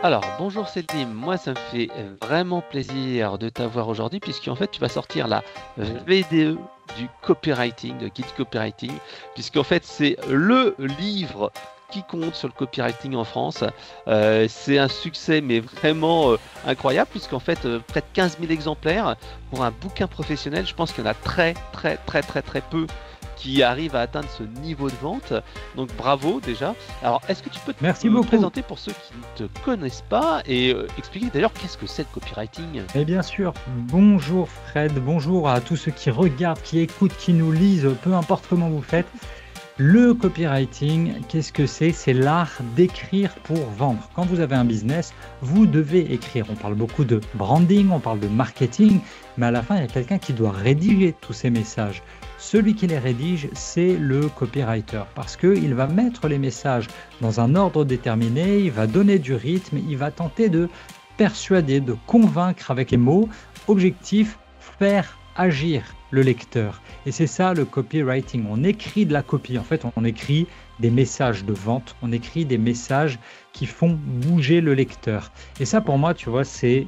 Alors, bonjour Céline, moi ça me fait vraiment plaisir de t'avoir aujourd'hui puisqu'en fait tu vas sortir la VDE du copywriting, de guide copywriting, puisqu'en fait c'est le livre qui compte sur le copywriting en France. C'est un succès mais vraiment incroyable puisqu'en fait près de 15 000 exemplaires pour un bouquin professionnel. Je pense qu'il y en a très peu qui arrivent à atteindre ce niveau de vente. Donc bravo déjà. Alors est-ce que tu peux Merci te beaucoup. présenter pour ceux qui ne te connaissent pas et expliquer d'ailleurs qu'est-ce que c'est le copywriting? Et bien sûr, bonjour Fred, bonjour à tous ceux qui regardent, qui écoutent, qui nous lisent, peu importe comment vous faites. Le copywriting, qu'est-ce que c'est? C'est l'art d'écrire pour vendre. Quand vous avez un business, vous devez écrire. On parle beaucoup de branding, on parle de marketing, mais à la fin, il y a quelqu'un qui doit rédiger tous ces messages. Celui qui les rédige, c'est le copywriter parce qu'il va mettre les messages dans un ordre déterminé, il va donner du rythme, il va tenter de persuader, de convaincre avec les mots. Objectif, faire agir le lecteur. Et c'est ça le copywriting. On écrit de la copie. En fait, on écrit des messages de vente, on écrit des messages qui font bouger le lecteur. Et ça, pour moi, tu vois, c'est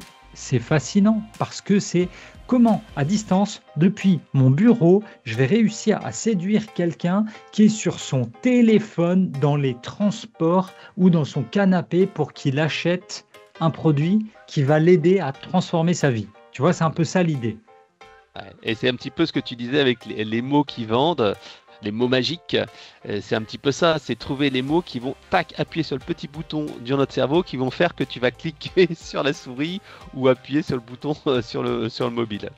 fascinant parce que c'est comment, à distance, depuis mon bureau, je vais réussir à séduire quelqu'un qui est sur son téléphone, dans les transports ou dans son canapé pour qu'il achète un produit qui va l'aider à transformer sa vie. Tu vois, c'est un peu ça l'idée. Ouais. Et c'est un petit peu ce que tu disais avec les mots qui vendent, les mots magiques. C'est un petit peu ça, c'est trouver les mots qui vont tac, appuyer sur le petit bouton dans notre cerveau qui vont faire que tu vas cliquer sur la souris ou appuyer sur le bouton sur le mobile.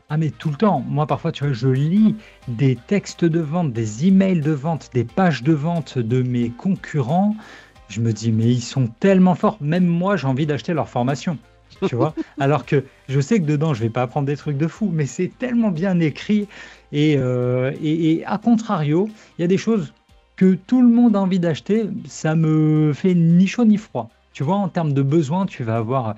Ah mais tout le temps, moi parfois tu vois, je lis des textes de vente, des emails de vente, des pages de vente de mes concurrents. Je me dis mais ils sont tellement forts, même moi j'ai envie d'acheter leur formation, tu vois. Alors que je sais que dedans je vais pas apprendre des trucs de fou, mais c'est tellement bien écrit et à contrario, il y a des choses que tout le monde a envie d'acheter, ça me fait ni chaud ni froid. Tu vois, en termes de besoins, tu vas avoir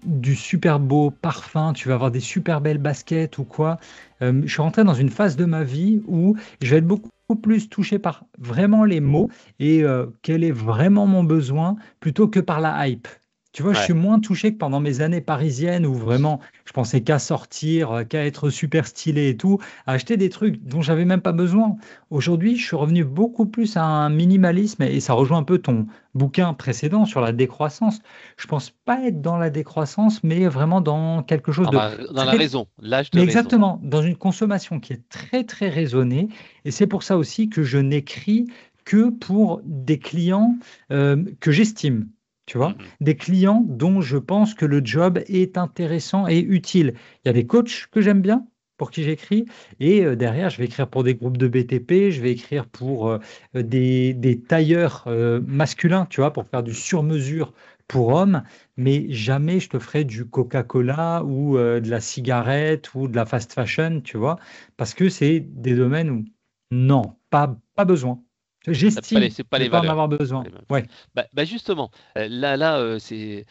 du super beau parfum, tu vas avoir des super belles baskets ou quoi. Je suis rentré dans une phase de ma vie où je vais être beaucoup plus touché par vraiment les mots et quel est vraiment mon besoin plutôt que par la hype. Tu vois, je suis Ouais. moins touché que pendant mes années parisiennes où vraiment je pensais qu'à sortir, qu'à être super stylé et tout, à acheter des trucs dont j'avais même pas besoin. Aujourd'hui, je suis revenu beaucoup plus à un minimalisme et ça rejoint un peu ton bouquin précédent sur la décroissance. Je pense pas être dans la décroissance, mais vraiment dans quelque chose de Dans la très, raison, l'âge de mais raison. exactement, dans une consommation qui est très très raisonnée. Et c'est pour ça aussi que je n'écris que pour des clients que j'estime. Tu vois, Mhm. des clients dont je pense que le job est intéressant et utile. Il y a des coachs que j'aime bien, pour qui j'écris, et derrière, je vais écrire pour des groupes de BTP, je vais écrire pour des tailleurs masculins, tu vois, pour faire du sur-mesure pour hommes, mais jamais je te ferai du Coca-Cola ou de la cigarette ou de la fast fashion, tu vois, parce que c'est des domaines où non, pas besoin. J'estime C'est pas ne les pas en valeurs. avoir C'est pas besoin. les mêmes. Ouais, Bah justement, je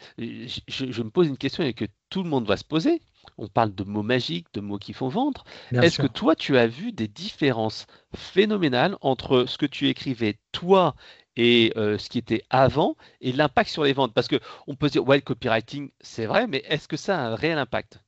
me pose une question et que tout le monde va se poser. On parle de mots magiques, de mots qui font vendre. bien Est-ce que sûr. toi, tu as vu des différences phénoménales entre ce que tu écrivais toi et ce qui était avant et l'impact sur les ventes? Parce que on peut se dire, ouais, le copywriting, c'est vrai, mais est-ce que ça a un réel impact?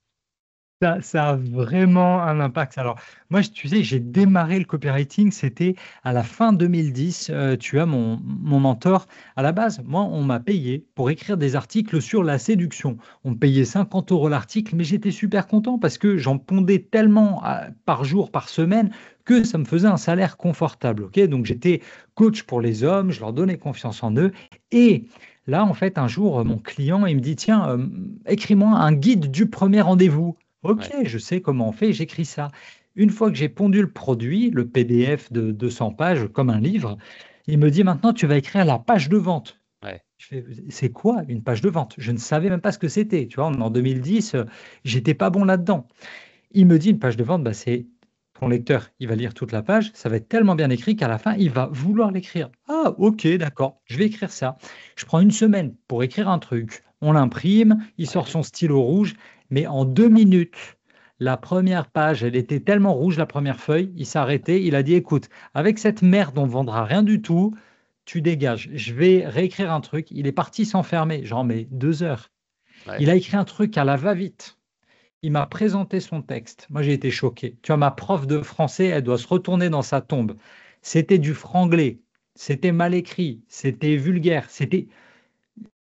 Ça a vraiment un impact. Alors, moi, tu sais, j'ai démarré le copywriting, c'était à la fin 2010. Tu as mon mentor. À la base, moi, on m'a payé pour écrire des articles sur la séduction. On me payait 50 euros l'article, mais j'étais super content parce que j'en pondais tellement par jour, par semaine, que ça me faisait un salaire confortable. Ok, donc, j'étais coach pour les hommes, je leur donnais confiance en eux. Et là, en fait, un jour, mon client, il me dit, tiens, écris-moi un guide du premier rendez-vous. Ok, Ouais. je sais comment on fait, j'écris ça. Une fois que j'ai pondu le produit, le PDF de 200 pages, comme un livre, il me dit maintenant tu vas écrire la page de vente. Ouais. Je fais, c'est quoi une page de vente? Je ne savais même pas ce que c'était. Tu vois, en 2010, j'étais pas bon là-dedans. Il me dit une page de vente, bah, c'est ton lecteur, il va lire toute la page, ça va être tellement bien écrit qu'à la fin, il va vouloir l'écrire. Ah, ok, d'accord, je vais écrire ça. Je prends une semaine pour écrire un truc. On l'imprime, il sort Ouais. son stylo rouge, mais en 2 minutes, la première page, elle était tellement rouge, la première feuille, il s'est arrêté, il a dit, écoute, avec cette merde, on ne vendra rien du tout. tu dégages. Je vais réécrire un truc. Il est parti s'enfermer, genre, mais 2 heures. Ouais. Il a écrit un truc à la va-vite. Il m'a présenté son texte. Moi, j'ai été choqué. Tu vois, ma prof de français, elle doit se retourner dans sa tombe. C'était du franglais. C'était mal écrit. C'était vulgaire.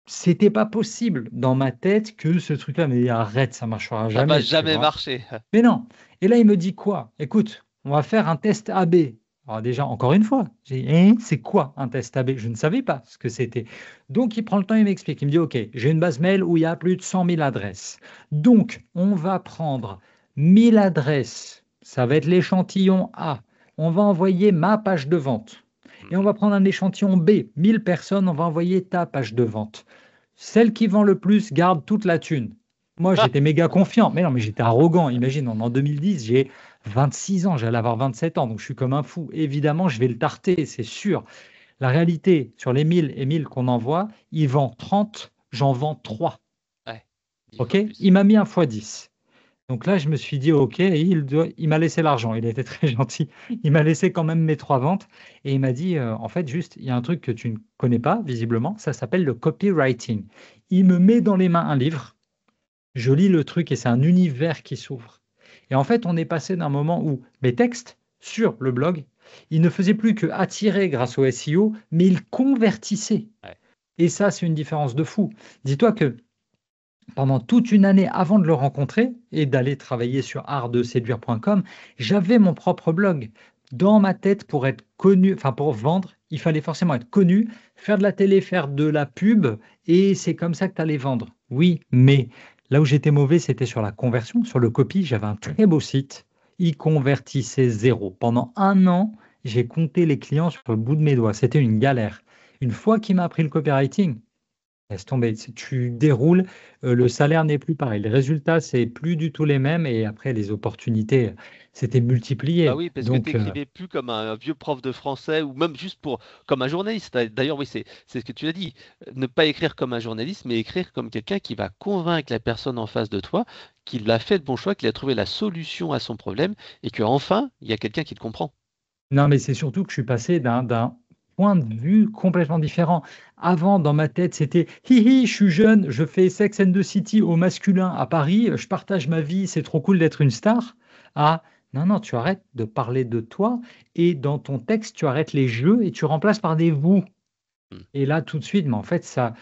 C'était pas possible dans ma tête que ce truc-là, mais arrête, ça marchera Ça va jamais, tu jamais vois. marcher. Mais non. Et là, il me dit quoi? Écoute, on va faire un test AB. Alors déjà, encore une fois, j'ai dit, c'est quoi un test AB? Je ne savais pas ce que c'était. Donc, il prend le temps, il m'explique. Il me dit, OK, j'ai une base mail où il y a plus de 100 000 adresses. Donc, on va prendre 1000 adresses. Ça va être l'échantillon A. On va envoyer ma page de vente. Et on va prendre un échantillon B. 1000 personnes, on va envoyer ta page de vente. Celle qui vend le plus garde toute la thune. Moi, j'étais méga confiant. Mais non, mais j'étais arrogant. Imagine, en 2010, j'ai 26 ans, j'allais avoir 27 ans, donc je suis comme un fou. Évidemment, je vais le tarter, c'est sûr. La réalité, sur les 1000 et 1000 qu'on envoie, il vend 30, j'en vends 3. Ouais, 10 OK? fois plus. Il m'a mis un fois 10. Donc là, je me suis dit, OK, et il m'a laissé l'argent. Il a été très gentil. Il m'a laissé quand même mes 3 ventes. Et il m'a dit, en fait, juste, il y a un truc que tu ne connais pas, visiblement, ça s'appelle le copywriting. Il me met dans les mains un livre. Je lis le truc et c'est un univers qui s'ouvre. Et en fait, on est passé d'un moment où mes textes sur le blog, ils ne faisaient plus que attirer grâce au SEO, mais ils convertissaient. Ouais. Et ça, c'est une différence de fou. Dis-toi que pendant toute une année avant de le rencontrer et d'aller travailler sur artdeséduire.com, j'avais mon propre blog. Dans ma tête, pour être connu, enfin pour vendre, il fallait forcément être connu, faire de la télé, faire de la pub, et c'est comme ça que tu allais vendre. Oui, mais là où j'étais mauvais, c'était sur la conversion, sur le copy. J'avais un très beau site, il convertissait zéro. Pendant un an, j'ai compté les clients sur le bout de mes doigts. C'était une galère. Une fois qu'il m'a appris le copywriting, laisse tomber. Si tu déroules, le salaire n'est plus pareil. Les résultats, c'est plus du tout les mêmes. Et après, les opportunités, c'était Bah multiplié. oui, parce que tu Donc, écrivais plus comme un vieux prof de français ou même juste pour comme un journaliste. D'ailleurs, oui, c'est ce que tu as dit. Ne pas écrire comme un journaliste, mais écrire comme quelqu'un qui va convaincre la personne en face de toi qu'il a fait le bon choix, qu'il a trouvé la solution à son problème et qu'enfin, il y a quelqu'un qui te comprend. non, mais c'est surtout que je suis passé d'un point de vue complètement différent. Avant, dans ma tête, c'était hihi, je suis jeune, je fais Sex and the City au masculin à Paris, je partage ma vie, c'est trop cool d'être une star. Ah, non, non, tu arrêtes de parler de toi et dans ton texte, tu arrêtes les jeux et tu remplaces par des vous. Hmm. Et là, tout de suite, mais en fait, ça,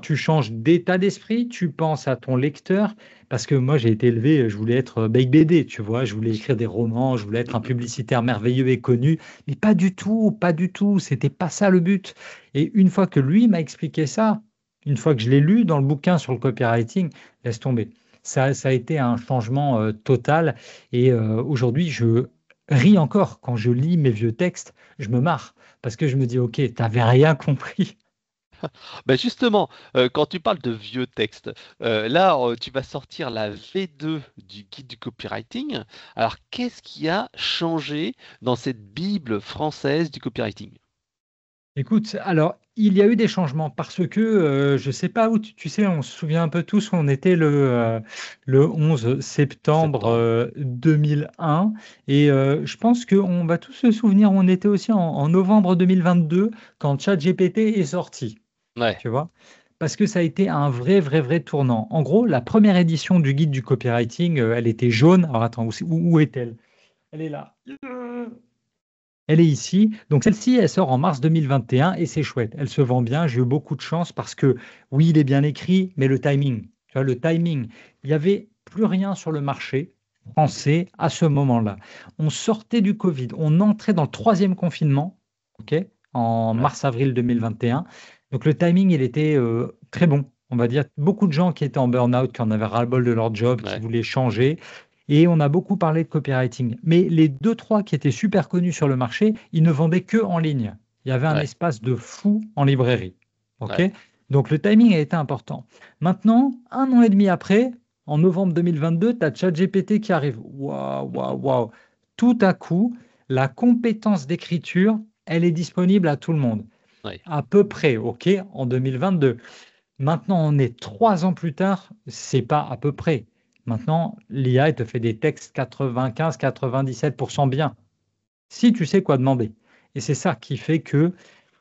tu changes d'état d'esprit, tu penses à ton lecteur, parce que moi, j'ai été élevé, je voulais être Big BD, tu vois, je voulais écrire des romans, je voulais être un publicitaire merveilleux et connu, mais pas du tout, c'était pas ça le but. Et une fois que lui m'a expliqué ça, une fois que je l'ai lu dans le bouquin sur le copywriting, laisse tomber. Ça a été un changement total. Et aujourd'hui, je ris encore quand je lis mes vieux textes, je me marre. Parce que je me dis, OK, t'avais rien compris. Ben justement, quand tu parles de vieux textes, là, tu vas sortir la V2 du guide du copywriting. Alors, qu'est-ce qui a changé dans cette Bible française du copywriting? Écoute, alors, il y a eu des changements parce que je ne sais pas où, tu sais, on se souvient un peu tous, on était le 11 septembre Septembre. 2001 et je pense qu'on va tous se souvenir, on était aussi en novembre 2022 quand ChatGPT est sorti, Ouais. tu vois, parce que ça a été un vrai, vrai, vrai tournant. En gros, la première édition du guide du copywriting, elle était jaune. Alors attends, où est-elle? Elle est là. Elle est ici. Donc celle-ci, elle sort en mars 2021 et c'est chouette. Elle se vend bien. J'ai eu beaucoup de chance parce que oui, il est bien écrit, mais le timing, tu vois, le timing, il n'y avait plus rien sur le marché français à ce moment-là. On sortait du Covid, on entrait dans le troisième confinement, ok, en Ouais. mars-avril 2021. Donc le timing, il était très bon. On va dire beaucoup de gens qui étaient en burn-out, qui en avaient ras-le-bol de leur job, qui Ouais. voulaient changer. Et on a beaucoup parlé de copywriting. Mais les deux, trois qui étaient super connus sur le marché, ils ne vendaient que en ligne. Il y avait un Ouais. espace de fou en librairie. OK? Ouais. Donc le timing a été important. Maintenant, 1 an et demi après, en novembre 2022, tu as ChatGPT qui arrive. Waouh, waouh, waouh. Tout à coup, la compétence d'écriture, elle est disponible à tout le monde. Ouais. À peu près, OK, en 2022. Maintenant, on est 3 ans plus tard, c'est pas à peu près. Maintenant, l'IA, elle te fait des textes 95-97% bien, si tu sais quoi demander. Et c'est ça qui fait que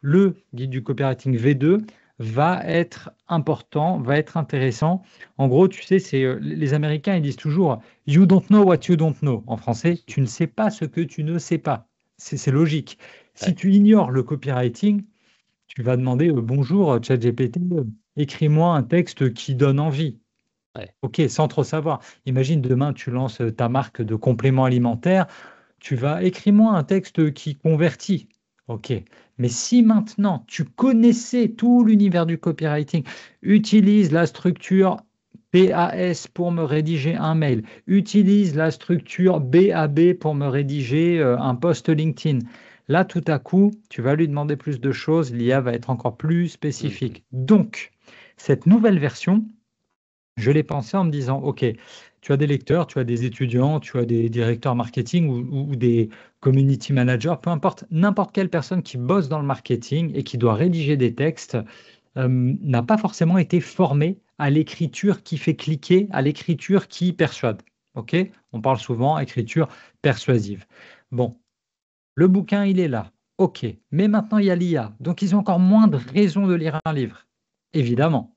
le guide du copywriting V2 va être important, va être intéressant. En gros, tu sais, les Américains, ils disent toujours You don't know what you don't know. En français, tu ne sais pas ce que tu ne sais pas. C'est logique. Si Ouais. tu ignores le copywriting, tu vas demander bonjour, ChatGPT, écris-moi un texte qui donne envie. Ouais. Ok, sans trop savoir. Imagine demain, tu lances ta marque de compléments alimentaires, tu vas écris-moi un texte qui convertit. Ok, mais si maintenant tu connaissais tout l'univers du copywriting, utilise la structure PAS pour me rédiger un mail, utilise la structure BAB pour me rédiger un post LinkedIn. Là, tout à coup, tu vas lui demander plus de choses, l'IA va être encore plus Mhm. spécifique. Donc, cette nouvelle version, je l'ai pensé en me disant, OK, tu as des lecteurs, tu as des étudiants, tu as des directeurs marketing ou des community managers, peu importe, n'importe quelle personne qui bosse dans le marketing et qui doit rédiger des textes n'a pas forcément été formée à l'écriture qui fait cliquer, à l'écriture qui persuade. OK? On parle souvent écriture persuasive. Bon, le bouquin, il est là. OK, mais maintenant il y a l'IA, donc ils ont encore moins de raisons de lire un livre, évidemment.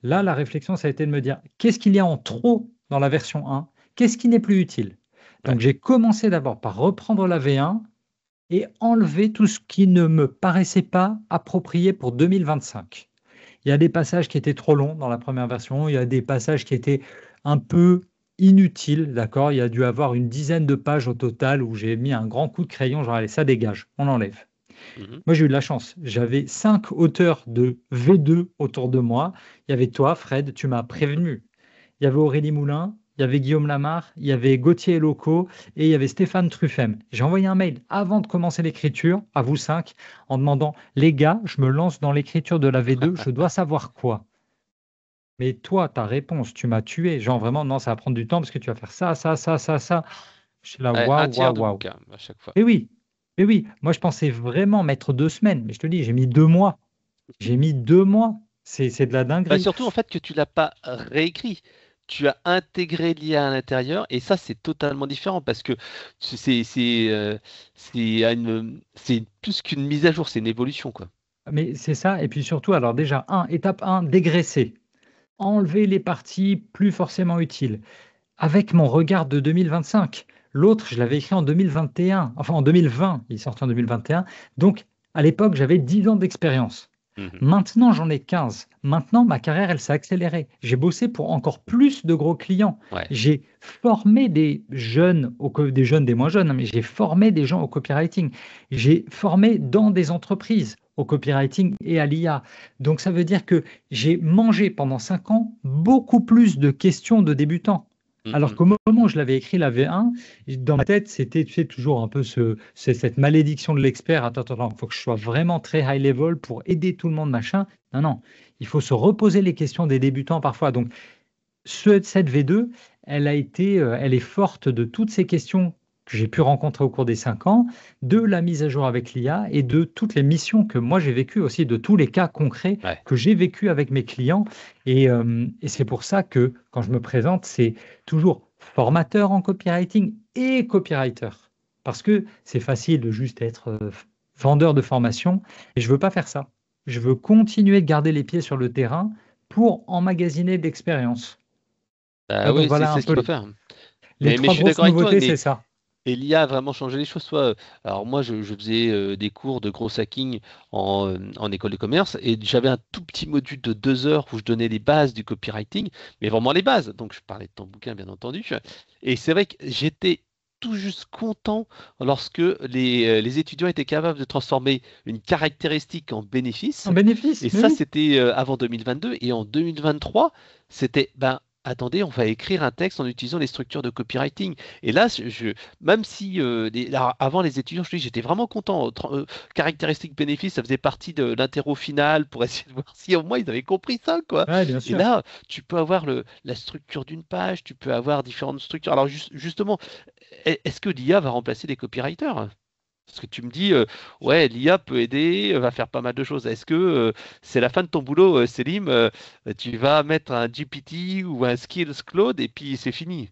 Là, la réflexion, ça a été de me dire, qu'est-ce qu'il y a en trop dans la version 1? Qu'est-ce qui n'est plus utile? Ouais. Donc, j'ai commencé d'abord par reprendre la V1 et enlever tout ce qui ne me paraissait pas approprié pour 2025. Il y a des passages qui étaient trop longs dans la première version, il y a des passages qui étaient un peu inutiles, d'accord? Il y a dû avoir une dizaine de pages au total où j'ai mis un grand coup de crayon, genre, allez, ça dégage, on enlève. Mhm. Moi, j'ai eu de la chance. J'avais 5 auteurs de V2 autour de moi. Il y avait toi, Fred, tu m'as prévenu. Il y avait Aurélie Moulin, il y avait Guillaume Lamarre, il y avait Gauthier Loco et il y avait Stéphane Truffem. J'ai envoyé un mail avant de commencer l'écriture, à vous 5, en demandant, les gars, je me lance dans l'écriture de la V2, je dois savoir quoi? Mais toi, ta réponse, tu m'as tué. Genre vraiment, non, ça va prendre du temps parce que tu vas faire ça, ça, ça, ça, ça. Je suis là, Ouais, un waouh, tiers waouh, de waouh. bouquin à chaque fois. Mais oui, mais oui, moi je pensais vraiment mettre 2 semaines, mais je te dis, j'ai mis 2 mois. J'ai mis 2 mois. C'est de la Bah, dinguerie. surtout en fait que tu l'as pas réécrit. Tu as intégré l'IA à l'intérieur et ça c'est totalement différent parce que c'est plus qu'une mise à jour, c'est une évolution quoi. Mais c'est ça. Et puis surtout, alors déjà, étape 1, dégraisser. Enlever les parties plus forcément utiles. Avec mon regard de 2025. L'autre, je l'avais écrit en 2021. Enfin, en 2020. Il est sorti en 2021. Donc, à l'époque, j'avais 10 ans d'expérience. Mhm. Maintenant, j'en ai 15. Maintenant, ma carrière, elle s'est accélérée. J'ai bossé pour encore plus de gros clients. Ouais. J'ai formé des jeunes, des jeunes, des moins jeunes, hein, mais j'ai formé des gens au copywriting. J'ai formé dans des entreprises au copywriting et à l'IA. Donc, ça veut dire que j'ai mangé pendant 5 ans beaucoup plus de questions de débutants. Alors Mhm. qu'au moment où je l'avais écrit la V1, dans ma tête, c'était, tu sais, toujours un peu cette malédiction de l'expert. Attends, attends, il faut que je sois vraiment très high level pour aider tout le monde, machin. Non, non, il faut se reposer les questions des débutants parfois. Donc, cette V2, elle est forte de toutes ces questions que j'ai pu rencontrer au cours des 5 ans, de la mise à jour avec l'IA et de toutes les missions que moi j'ai vécues aussi, de tous les cas concrets Ouais. que j'ai vécu avec mes clients. Et c'est pour ça que quand je me présente, c'est toujours formateur en copywriting et copywriter. Parce que c'est facile de juste être vendeur de formation et je ne veux pas faire ça. Je veux continuer de garder les pieds sur le terrain pour emmagasiner de l'expérience. Bah Donc oui, c'est voilà un c'est ce peu qu'il faut les, faire. les Mais trois je suis grosses d'accord avec toi, nouveautés, mais c'est ça. et l'IA a vraiment changé les choses. Alors moi, je faisais des cours de gros hacking en école de commerce et j'avais un tout petit module de 2 heures où je donnais les bases du copywriting, mais vraiment les bases. Donc je parlais de ton bouquin, bien entendu. Et c'est vrai que j'étais tout juste content lorsque les étudiants étaient capables de transformer une caractéristique en bénéfice. En bénéfice, Et mais ça, oui. c'était avant 2022. Et en 2023, c'était, ben, attendez, on va écrire un texte en utilisant les structures de copywriting. Et là, même si alors, avant les étudiants, je te dis, j'étais vraiment content. Caractéristiques bénéfices, ça faisait partie de l'interro final pour essayer de voir si au moins ils avaient compris ça, quoi. Ouais, bien Et sûr. là, tu peux avoir la structure d'une page, tu peux avoir différentes structures. Alors justement, est-ce que l'IA va remplacer les copywriters? Parce que tu me dis, ouais, l'IA peut aider, va faire pas mal de choses. Est-ce que c'est la fin de ton boulot, Selim? Tu vas mettre un GPT ou un Skills Cloud et puis c'est fini.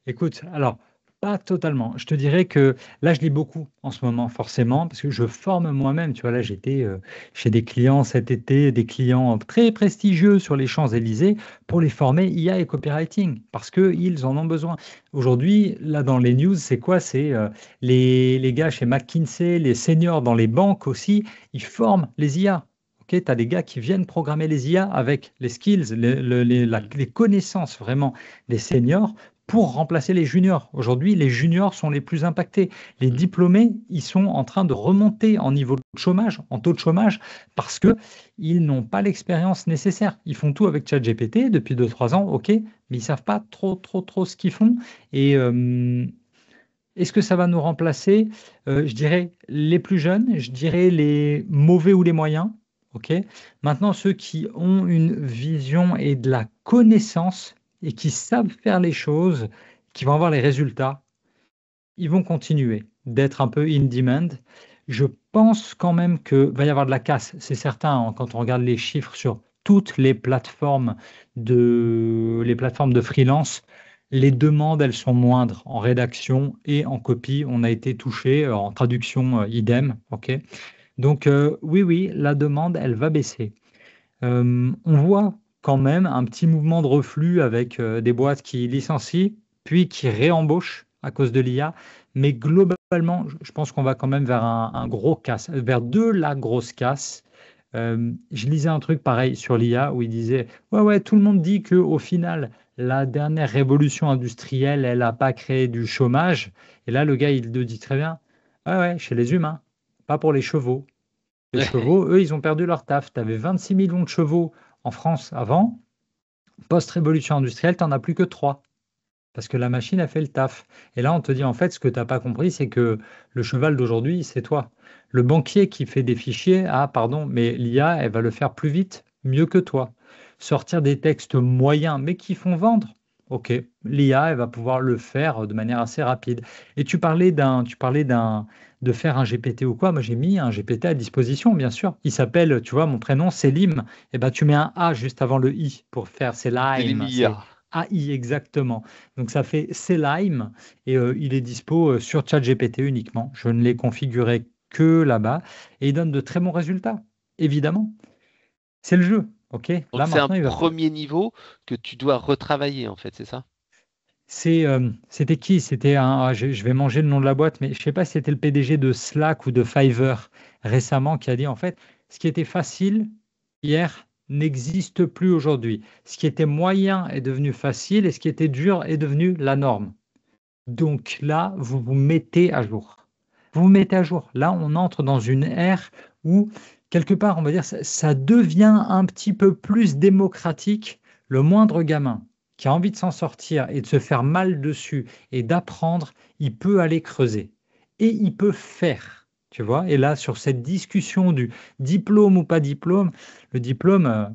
Écoute, alors, Pas totalement. Je te dirais que là, je lis beaucoup en ce moment, forcément, parce que je forme moi-même. Tu vois, là, j'étais chez des clients cet été, des clients très prestigieux sur les Champs-Élysées pour les former IA et copywriting, parce qu'ils en ont besoin. Aujourd'hui, là, dans les news, c'est quoi? C'est les gars chez McKinsey, les seniors dans les banques aussi, ils forment les IA. Ok, tu as des gars qui viennent programmer les IA avec les skills, les connaissances vraiment des seniors pour remplacer les juniors. Aujourd'hui, les juniors sont les plus impactés. Les diplômés, ils sont en train de remonter en niveau de chômage, en taux de chômage, parce qu'ils n'ont pas l'expérience nécessaire. Ils font tout avec ChatGPT depuis 2 3 ans, ok, mais ils ne savent pas trop ce qu'ils font. Et est-ce que ça va nous remplacer? Je dirais les plus jeunes, je dirais les mauvais ou les moyens. Ok. Maintenant, ceux qui ont une vision et de la connaissance et qui savent faire les choses, qui vont avoir les résultats, ils vont continuer d'être un peu in demand. Je pense quand même que va y avoir de la casse, c'est certain, hein, quand on regarde les chiffres sur toutes les plateformes de freelance, les demandes, elles sont moindres en rédaction et en copie. On a été touché, en traduction, idem. Ok. Donc, oui, oui, la demande, elle va baisser. On voit quand même un petit mouvement de reflux avec des boîtes qui licencient, puis qui réembauchent à cause de l'IA. Mais globalement, je pense qu'on va quand même vers un gros casse, vers de la grosse casse. Je lisais un truc pareil sur l'IA où il disait, ouais, ouais, tout le monde dit que au final, la dernière révolution industrielle, elle n'a pas créé du chômage. Et là, le gars, il le dit très bien, ouais, ouais, chez les humains, pas pour les chevaux. Les chevaux, eux, ils ont perdu leur taf. Tu avais 26 millions de chevaux en France avant. Post-révolution industrielle, tu n'en as plus que 3. Parce que la machine a fait le taf. Et là, on te dit, en fait, ce que tu n'as pas compris, c'est que le cheval d'aujourd'hui, c'est toi. Le banquier qui fait des fichiers, ah, pardon, mais l'IA, elle va le faire plus vite, mieux que toi. Sortir des textes moyens, mais qui font vendre. OK, l'IA, elle va pouvoir le faire de manière assez rapide. Et de faire un GPT ou quoi. Moi, j'ai mis un GPT à disposition, bien sûr. Il s'appelle, tu vois, mon prénom, c'est Lim. Et ben, tu mets un A juste avant le I pour faire c'est C'est les Lime, c'est milliards. AI exactement. Donc ça fait Selime et il est dispo sur ChatGPT uniquement. Je ne l'ai configuré que là-bas et il donne de très bons résultats. Évidemment, c'est le jeu. Ok. Donc Là c'est un maintenant, il va. premier niveau que tu dois retravailler en fait, c'est ça? C'était qui? C'était je vais manger le nom de la boîte, mais je sais pas si c'était le PDG de Slack ou de Fiverr récemment qui a dit en fait, ce qui était facile hier n'existe plus aujourd'hui. Ce qui était moyen est devenu facile et ce qui était dur est devenu la norme. Donc là, vous vous mettez à jour. Vous vous mettez à jour. Là, on entre dans une ère où, quelque part, on va dire, ça devient un petit peu plus démocratique. Le moindre gamin qui a envie de s'en sortir et de se faire mal dessus et d'apprendre, il peut aller creuser. Et il peut faire. Tu vois? Et là, sur cette discussion du diplôme ou pas diplôme, le diplôme,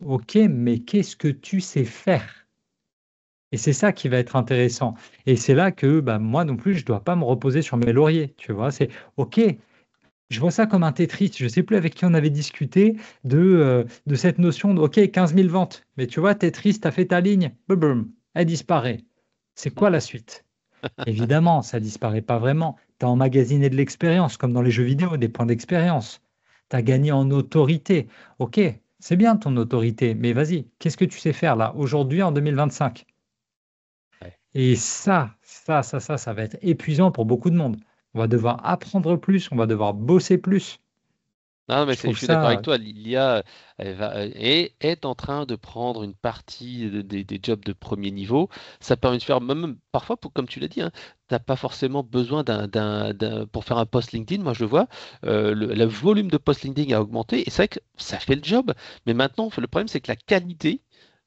ok, mais qu'est-ce que tu sais faire? Et c'est ça qui va être intéressant. Et c'est là que bah, moi non plus, je ne dois pas me reposer sur mes lauriers. Tu vois, c'est OK. Je vois ça comme un Tetris. Je ne sais plus avec qui on avait discuté de cette notion de OK, 15 000 ventes. Mais tu vois, Tetris, tu as fait ta ligne, boum, boum, elle disparaît. C'est quoi la suite? Évidemment, ça disparaît pas vraiment. Tu as emmagasiné de l'expérience, comme dans les jeux vidéo, des points d'expérience. Tu as gagné en autorité. OK, c'est bien ton autorité, mais vas-y, qu'est-ce que tu sais faire là, aujourd'hui, en 2025? Ouais. Et ça va être épuisant pour beaucoup de monde. On va devoir apprendre plus, on va devoir bosser plus. Non, mais Je je trouve suis d'accord avec ça, toi. L'IA est en train de prendre une partie des jobs de premier niveau. Ça permet de faire, même parfois, comme tu l'as dit, hein, tu n'as pas forcément besoin pour faire un post LinkedIn. Moi, je le vois, le volume de post LinkedIn a augmenté et c'est vrai que ça fait le job. Mais maintenant, le problème, c'est que la qualité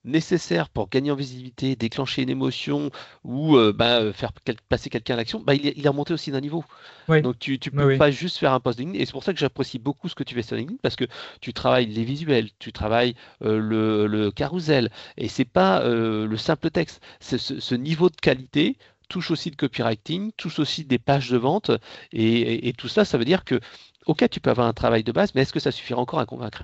nécessaire pour gagner en visibilité, déclencher une émotion ou faire passer quelqu'un à l'action, il est remonté aussi d'un niveau. oui, Donc tu oui, peux oui. pas juste faire un post LinkedIn. Et c'est pour ça que j'apprécie beaucoup ce que tu fais sur LinkedIn parce que tu travailles les visuels, tu travailles le carrousel. Et c'est pas le simple texte. Ce niveau de qualité touche aussi le copywriting, touche aussi des pages de vente. Et tout ça, ça veut dire que, ok, tu peux avoir un travail de base, mais est-ce que ça suffira encore à convaincre?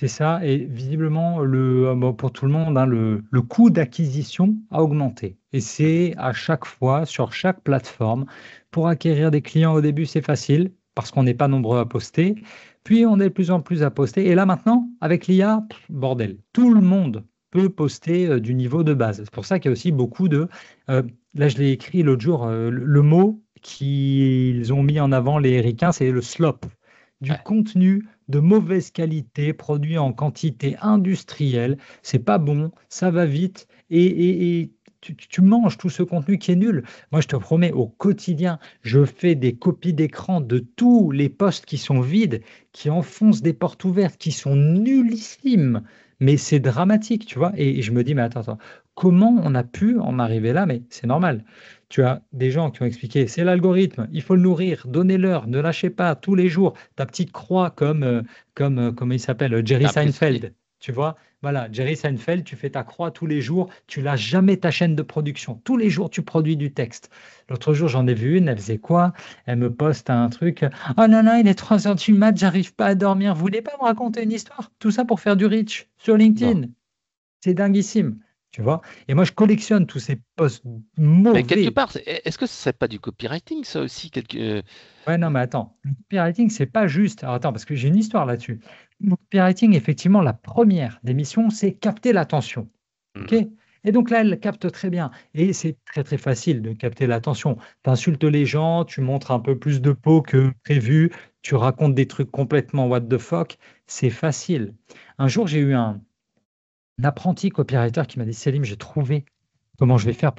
C'est ça, et visiblement, bon, pour tout le monde, hein, le coût d'acquisition a augmenté. Et Mhm. c'est à chaque fois, sur chaque plateforme, pour acquérir des clients au début, c'est facile, parce qu'on n'est pas nombreux à poster. Puis on est de plus en plus à poster. Et là maintenant, avec l'IA, bordel, tout le monde peut poster du niveau de base. C'est pour ça qu'il y a aussi beaucoup euh, là je l'ai écrit l'autre jour, le mot qu'ils ont mis en avant les Ricains, c'est le slop, du Ouais. contenu de mauvaise qualité, produit en quantité industrielle. C'est pas bon, ça va vite et tu manges tout ce contenu qui est nul. Moi, je te promets, au quotidien, je fais des copies d'écran de tous les postes qui sont vides, qui enfoncent des portes ouvertes, qui sont nullissimes. Mais c'est dramatique, tu vois. Et je me dis, mais attends, comment on a pu en arriver là? Mais c'est normal. Tu as des gens qui ont expliqué, c'est l'algorithme, il faut le nourrir, donnez-leur, ne lâchez pas tous les jours ta petite croix comment il s'appelle, Jerry Un prisonnier. Seinfeld. Tu vois, voilà, Jerry Seinfeld, tu fais ta croix tous les jours, tu lâches jamais ta chaîne de production. Tous les jours, tu produis du texte. L'autre jour, j'en ai vu une, elle faisait quoi? Elle me poste un truc. Oh non, non, il est 3 heures du mat, j'arrive pas à dormir. Vous voulez pas me raconter une histoire? Tout ça pour faire du reach sur Non. LinkedIn. C'est dinguissime. Tu vois? Et moi, je collectionne tous ces posts Mais quelque mauvais. part, est-ce que ce serait pas du copywriting, ça aussi, Ouais, non, mais attends, le copywriting, c'est pas juste. Alors, attends, parce que j'ai une histoire là-dessus. Le copywriting, effectivement, la première des missions, c'est capter l'attention. OK? Mhm. Et donc là, elle capte très bien. Et c'est très, très facile de capter l'attention. Tu insultes les gens, tu montres un peu plus de peau que prévu, tu racontes des trucs complètement what the fuck. C'est facile. Un jour, j'ai eu un apprenti copywriter qui m'a dit, Selim, j'ai trouvé comment je vais faire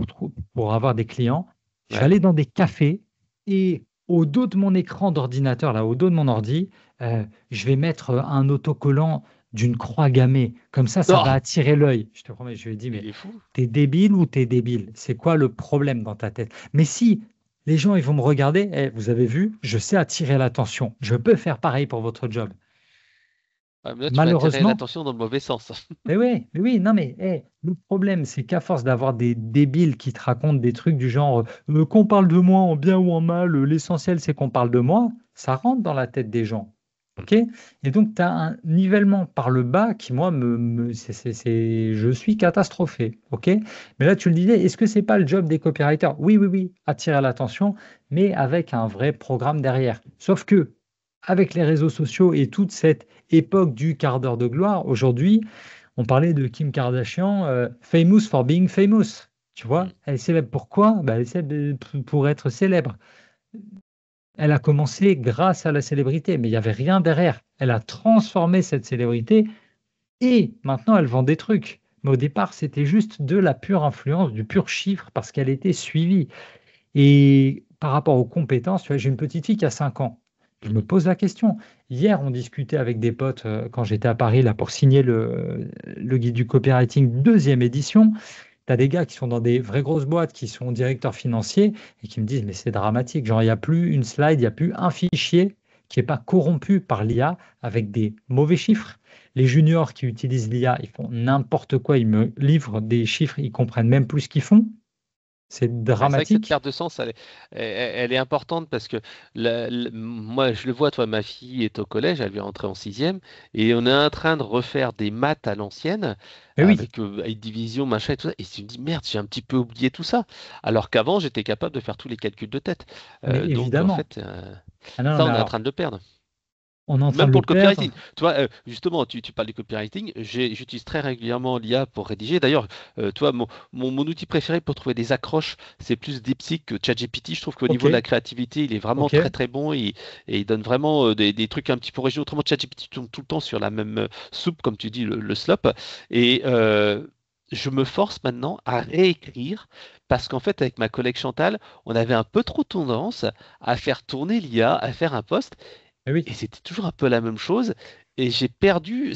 pour avoir des clients. Je vais Ouais. aller dans des cafés et au dos de mon écran d'ordinateur, là, au dos de mon ordi, je vais mettre un autocollant d'une croix gammée. Comme ça va Non, attirer l'œil. Je te promets, je lui ai dit, il mais est fou. t'es débile ou t'es débile? C'est quoi le problème dans ta tête? Mais si les gens ils vont me regarder, eh, vous avez vu, je sais attirer l'attention. Je peux faire pareil pour votre job. Ouais, mais là, tu vas attirer Malheureusement, l'attention dans le mauvais sens. mais oui, non mais le problème c'est qu'à force d'avoir des débiles qui te racontent des trucs du genre qu'on parle de moi en bien ou en mal, l'essentiel c'est qu'on parle de moi, ça rentre dans la tête des gens. OK? Et donc tu as un nivellement par le bas qui moi je suis catastrophé. OK? Mais là tu le disais, est-ce que c'est pas le job des copywriters? Oui, oui, oui, attirer l'attention, mais avec un vrai programme derrière. Sauf que avec les réseaux sociaux et toute cette époque du quart d'heure de gloire, aujourd'hui, on parlait de Kim Kardashian, famous for being famous. Tu vois, Mhm. elle est célèbre pourquoi? Bah, elle est célèbre pour être célèbre. Elle a commencé grâce à la célébrité, mais il n'y avait rien derrière. Elle a transformé cette célébrité et maintenant elle vend des trucs. Mais au départ, c'était juste de la pure influence, du pur chiffre parce qu'elle était suivie. Et par rapport aux compétences, tu vois, j'ai une petite fille qui a 5 ans. Je me Mhm. pose la question. Hier, on discutait avec des potes quand j'étais à Paris là, pour signer le guide du copywriting deuxième édition. Tu as des gars qui sont dans des vraies grosses boîtes, qui sont directeurs financiers et qui me disent, mais c'est dramatique. Genre, il n'y a plus une slide, il n'y a plus un fichier qui n'est pas corrompu par l'IA avec des mauvais chiffres. Les juniors qui utilisent l'IA, ils font n'importe quoi, ils me livrent des chiffres, ils comprennent même plus ce qu'ils font. C'est Ouais, c'est vrai que cette dramatique. perte de sens, elle est importante parce que moi, je le vois, toi, ma fille est au collège, elle vient entrer en sixième, et on est en train de refaire des maths à l'ancienne, Mais oui, avec division, machin et tout ça, et tu me dis, merde, j'ai un petit peu oublié tout ça, alors qu'avant, j'étais capable de faire tous les calculs de tête. mais Donc, en évidemment. fait, Ah non, non, ça, mais on est en alors, train de le perdre. on est en train Même de pour le le copywriting. perdre. Tu vois, justement, tu parles du copywriting. J'utilise très régulièrement l'IA pour rédiger. D'ailleurs, toi, mon outil préféré pour trouver des accroches, c'est plus DeepSeek que ChatGPT. Je trouve qu'au Ok, niveau de la créativité, il est vraiment ok. très très bon et il donne vraiment des trucs un petit peu originaux. Autrement, ChatGPT tourne tout le temps sur la même soupe, comme tu dis, le slop. Et je me force maintenant à réécrire parce qu'en fait, avec ma collègue Chantal, on avait un peu trop tendance à faire tourner l'IA, à faire un post. Mais oui, Et c'était toujours un peu la même chose. Et j'ai perdu.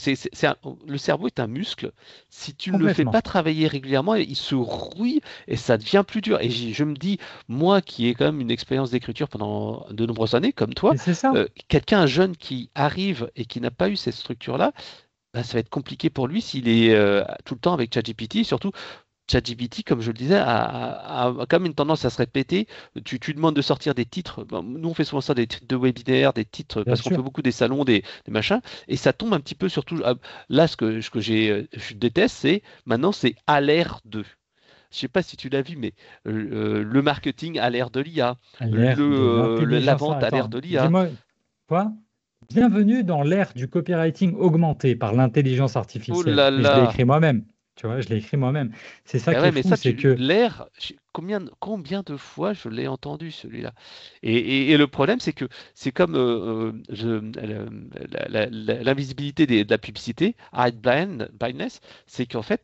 Le cerveau est un muscle. Si tu ne le fais complètement. pas travailler régulièrement, il se rouille et ça devient plus dur. Et je me dis, moi qui ai quand même une expérience d'écriture pendant de nombreuses années, comme toi, Mais c'est ça. quelqu'un jeune qui arrive et qui n'a pas eu cette structure-là, bah, ça va être compliqué pour lui s'il est tout le temps avec ChatGPT. Surtout, ChatGPT, comme je le disais, a quand même une tendance à se répéter. Tu demandes de sortir des titres. Bon, nous, on fait souvent ça, des titres de webinaires, des titres, Bien parce qu'on fait sûr. beaucoup des salons, des machins, et ça tombe un petit peu surtout. Là, je déteste, maintenant, c'est à l'ère de. Je sais pas si tu l'as vu, mais le marketing à l'ère de l'IA, À l'ère de la l'intelligence. vente à l'ère Attends, de l'IA. dis-moi, quoi? Bienvenue dans l'ère du copywriting augmenté par l'intelligence Oh artificielle. là Et je l'ai là! écrit moi-même. Tu vois, je l'ai écrit moi-même. C'est ça Ben qui est ouais, mais fou, ça, c'est que l'air, combien de fois je l'ai entendu celui-là? Et le problème, c'est que c'est comme l'invisibilité de la publicité, blindness, c'est qu'en fait,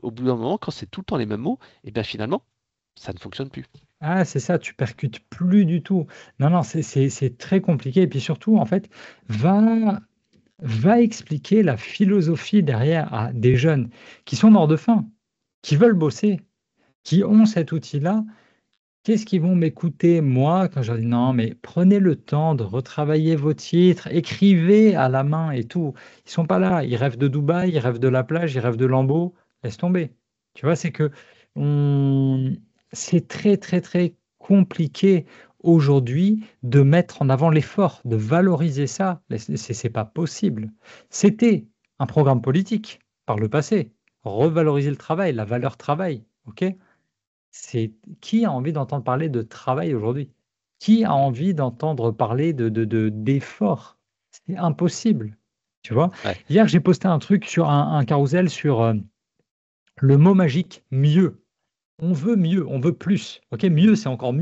au bout d'un moment, quand c'est tout le temps les mêmes mots, et bien finalement, ça ne fonctionne plus. ah, c'est ça, tu percutes plus du tout. Non, non, c'est très compliqué. Et puis surtout, en fait, va, va expliquer la philosophie derrière à des jeunes qui sont morts de faim, qui veulent bosser, qui ont cet outil-là. Qu'est-ce qu'ils vont m'écouter, moi, quand je leur dis non, mais prenez le temps de retravailler vos titres, écrivez à la main et tout. Ils sont pas là. Ils rêvent de Dubaï, ils rêvent de la plage, ils rêvent de Lambeau. Laisse tomber. Tu vois, c'est que on... c'est très, très, très compliqué aujourd'hui de mettre en avant l'effort, de valoriser ça. C'est pas possible. C'était un programme politique par le passé. Revaloriser le travail, la valeur travail. OK? C'est qui a envie d'entendre parler de travail aujourd'hui? Qui a Mm. envie d'entendre parler d'effort? C'est impossible, tu vois? Ouais. Hier, j'ai posté un truc sur un carrousel sur, le mot magique «mieux». On veut mieux, on veut plus. OK, mieux, c'est encore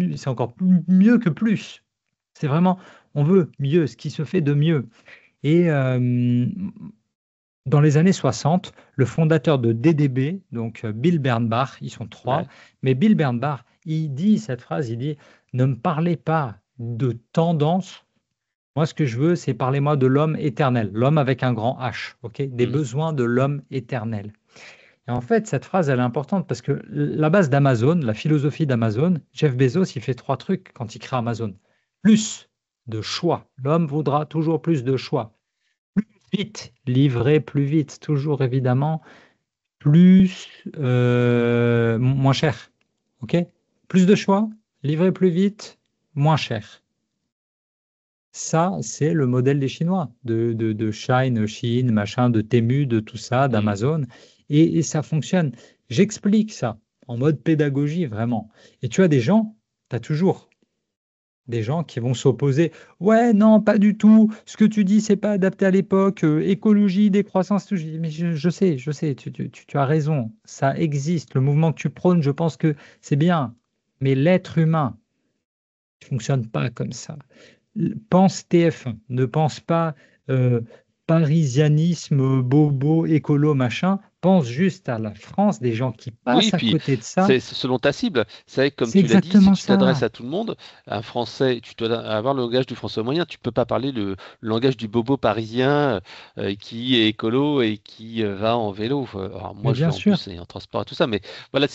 mieux que plus. C'est vraiment on veut mieux, ce qui se fait de mieux et dans les années 60, le fondateur de DDB, donc Bill Bernbach, ils sont trois, Ouais. mais Bill Bernbach, il dit cette phrase, il dit: «Ne me parlez pas de tendance, moi ce que je veux, c'est parlez-moi de l'homme éternel, l'homme avec un grand H, OK? Des Mhm. besoins de l'homme éternel». Et en fait, cette phrase, elle est importante parce que la base d'Amazon, la philosophie d'Amazon, Jeff Bezos, il fait 3 trucs quand il crée Amazon. Plus de choix, l'homme voudra toujours plus de choix. Vite, livrer plus vite, toujours évidemment, plus, moins cher, OK? Plus de choix, livrer plus vite, moins cher. Ça, c'est le modèle des Chinois, de Shine, Shein, machin, de Temu, de tout ça, Mhm. d'Amazon et ça fonctionne. J'explique ça en mode pédagogie vraiment et tu as des gens, tu as toujours des gens qui vont s'opposer. Ouais, non, pas du tout. Ce que tu dis, c'est pas adapté à l'époque. Écologie, décroissance, tout. Je dis, mais je sais, tu as raison. Ça existe. Le mouvement que tu prônes, je pense que c'est bien. Mais l'être humain ne fonctionne pas comme ça. Pense TF1, ne pense pas euh, parisianisme, bobo, écolo, machin. Pense juste à la France, des gens qui Oui, passent à puis côté de ça. c'est selon ta cible. C'est vrai que comme C'est tu l'as dit, si exactement tu t'adresses ça. à tout le monde, un français, tu dois avoir le langage du français moyen. Tu peux pas parler le langage du bobo parisien qui est écolo et qui va en vélo. Alors Mais moi, je bien vais en sûr, bus et en transport et tout ça. Mais voilà,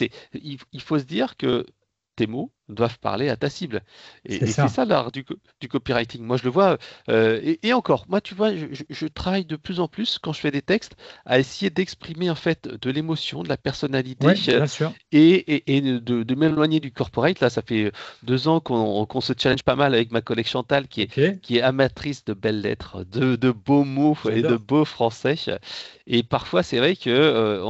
il faut se dire que tes mots doivent parler à ta cible. c'est Et c'est ça. ça l'art du copywriting. Moi, je le vois. Et encore, moi, tu vois, je travaille de plus en plus quand je fais des textes à essayer d'exprimer en fait de l'émotion, de la personnalité Oui, bien sûr. et de m'éloigner du corporate. Là, ça fait 2 ans qu'on se challenge pas mal avec ma collègue Chantal Ok, qui est amatrice de belles lettres, de beaux mots et de j'adore. beaux français. Et parfois, c'est vrai que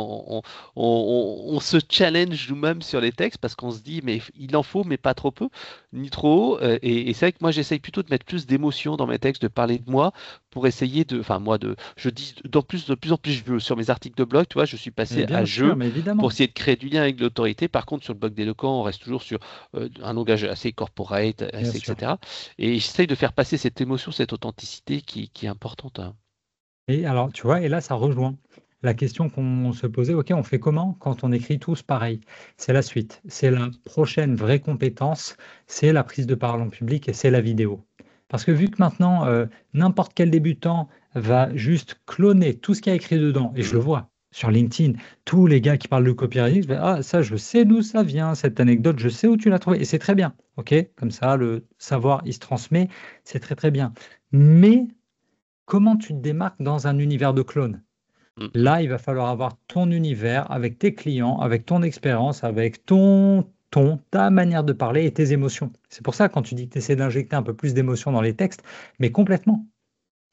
on se challenge nous-mêmes sur les textes parce qu'on se dit, mais il en faut, mais pas trop peu, ni trop haut. Et c'est vrai que moi, j'essaye plutôt de mettre plus d'émotion dans mes textes, de parler de moi pour essayer enfin moi, je dis de plus en plus je veux sur mes articles de blog, tu vois, je suis Mais passé à bien sûr, je mais pour évidemment. essayer de créer du lien avec l'autorité. Par contre, sur le blog d'éloquent, on reste toujours sur un langage assez corporate, Bien sûr. etc. Et j'essaye de faire passer cette émotion, cette authenticité qui est importante, hein. Et alors, tu vois, et là, ça rejoint la question qu'on se posait, OK, on fait comment quand on écrit tous pareil? C'est la suite. C'est la prochaine vraie compétence, c'est la prise de parole en public et c'est la vidéo. Parce que vu que maintenant, n'importe quel débutant va juste cloner tout ce qu'il y a écrit dedans, et je le Mhm. vois sur LinkedIn, tous les gars qui parlent de copywriting, je vais, ah, ça, je sais d'où ça vient, cette anecdote, je sais où tu l'as trouvée, et c'est très bien, OK? Comme ça, le savoir, il se transmet, c'est très, très bien. Mais comment tu te démarques dans un univers de clones? Mm. Là, il va falloir avoir ton univers avec tes clients, avec ton expérience, avec ta manière de parler et tes émotions. C'est pour ça, quand tu dis que tu essaies d'injecter un peu plus d'émotions dans les textes, mais complètement.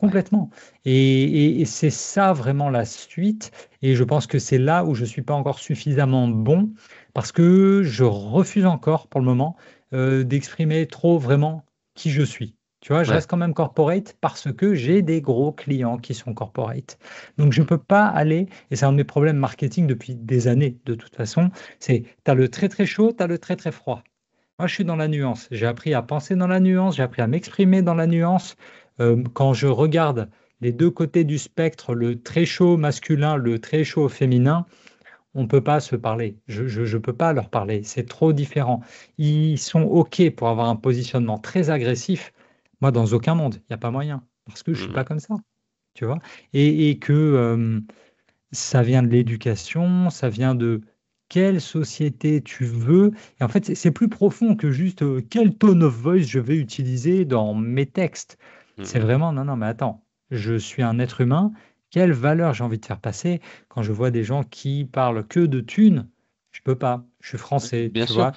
Ouais. Complètement. Et c'est ça vraiment la suite. Et je pense que c'est là où je ne suis pas encore suffisamment bon parce que je refuse encore pour le moment d'exprimer trop vraiment qui je suis. Tu vois, je Ouais. reste quand même corporate parce que j'ai des gros clients qui sont corporate. Donc je ne peux pas aller, et c'est un de mes problèmes marketing depuis des années de toute façon, c'est tu as le très très chaud, tu as le très très froid. Moi, je suis dans la nuance. J'ai appris à penser dans la nuance, j'ai appris à m'exprimer dans la nuance. Quand je regarde les deux côtés du spectre, le très chaud masculin, le très chaud féminin, on ne peut pas se parler. Je peux pas leur parler. C'est trop différent. Ils sont OK pour avoir un positionnement très agressif. Moi, dans aucun monde, il n'y a pas moyen. Parce que je ne suis Mm. pas comme ça. Tu vois? Et que ça vient de l'éducation, ça vient de quelle société tu veux. Et en fait, c'est plus profond que juste quel tone of voice je vais utiliser dans mes textes. C'est Mm. vraiment, non, non, mais attends, je suis un être humain, quelle valeur j'ai envie de faire passer quand je vois des gens qui parlent que de thunes, je peux pas, je suis français, Bien tu sûr. vois.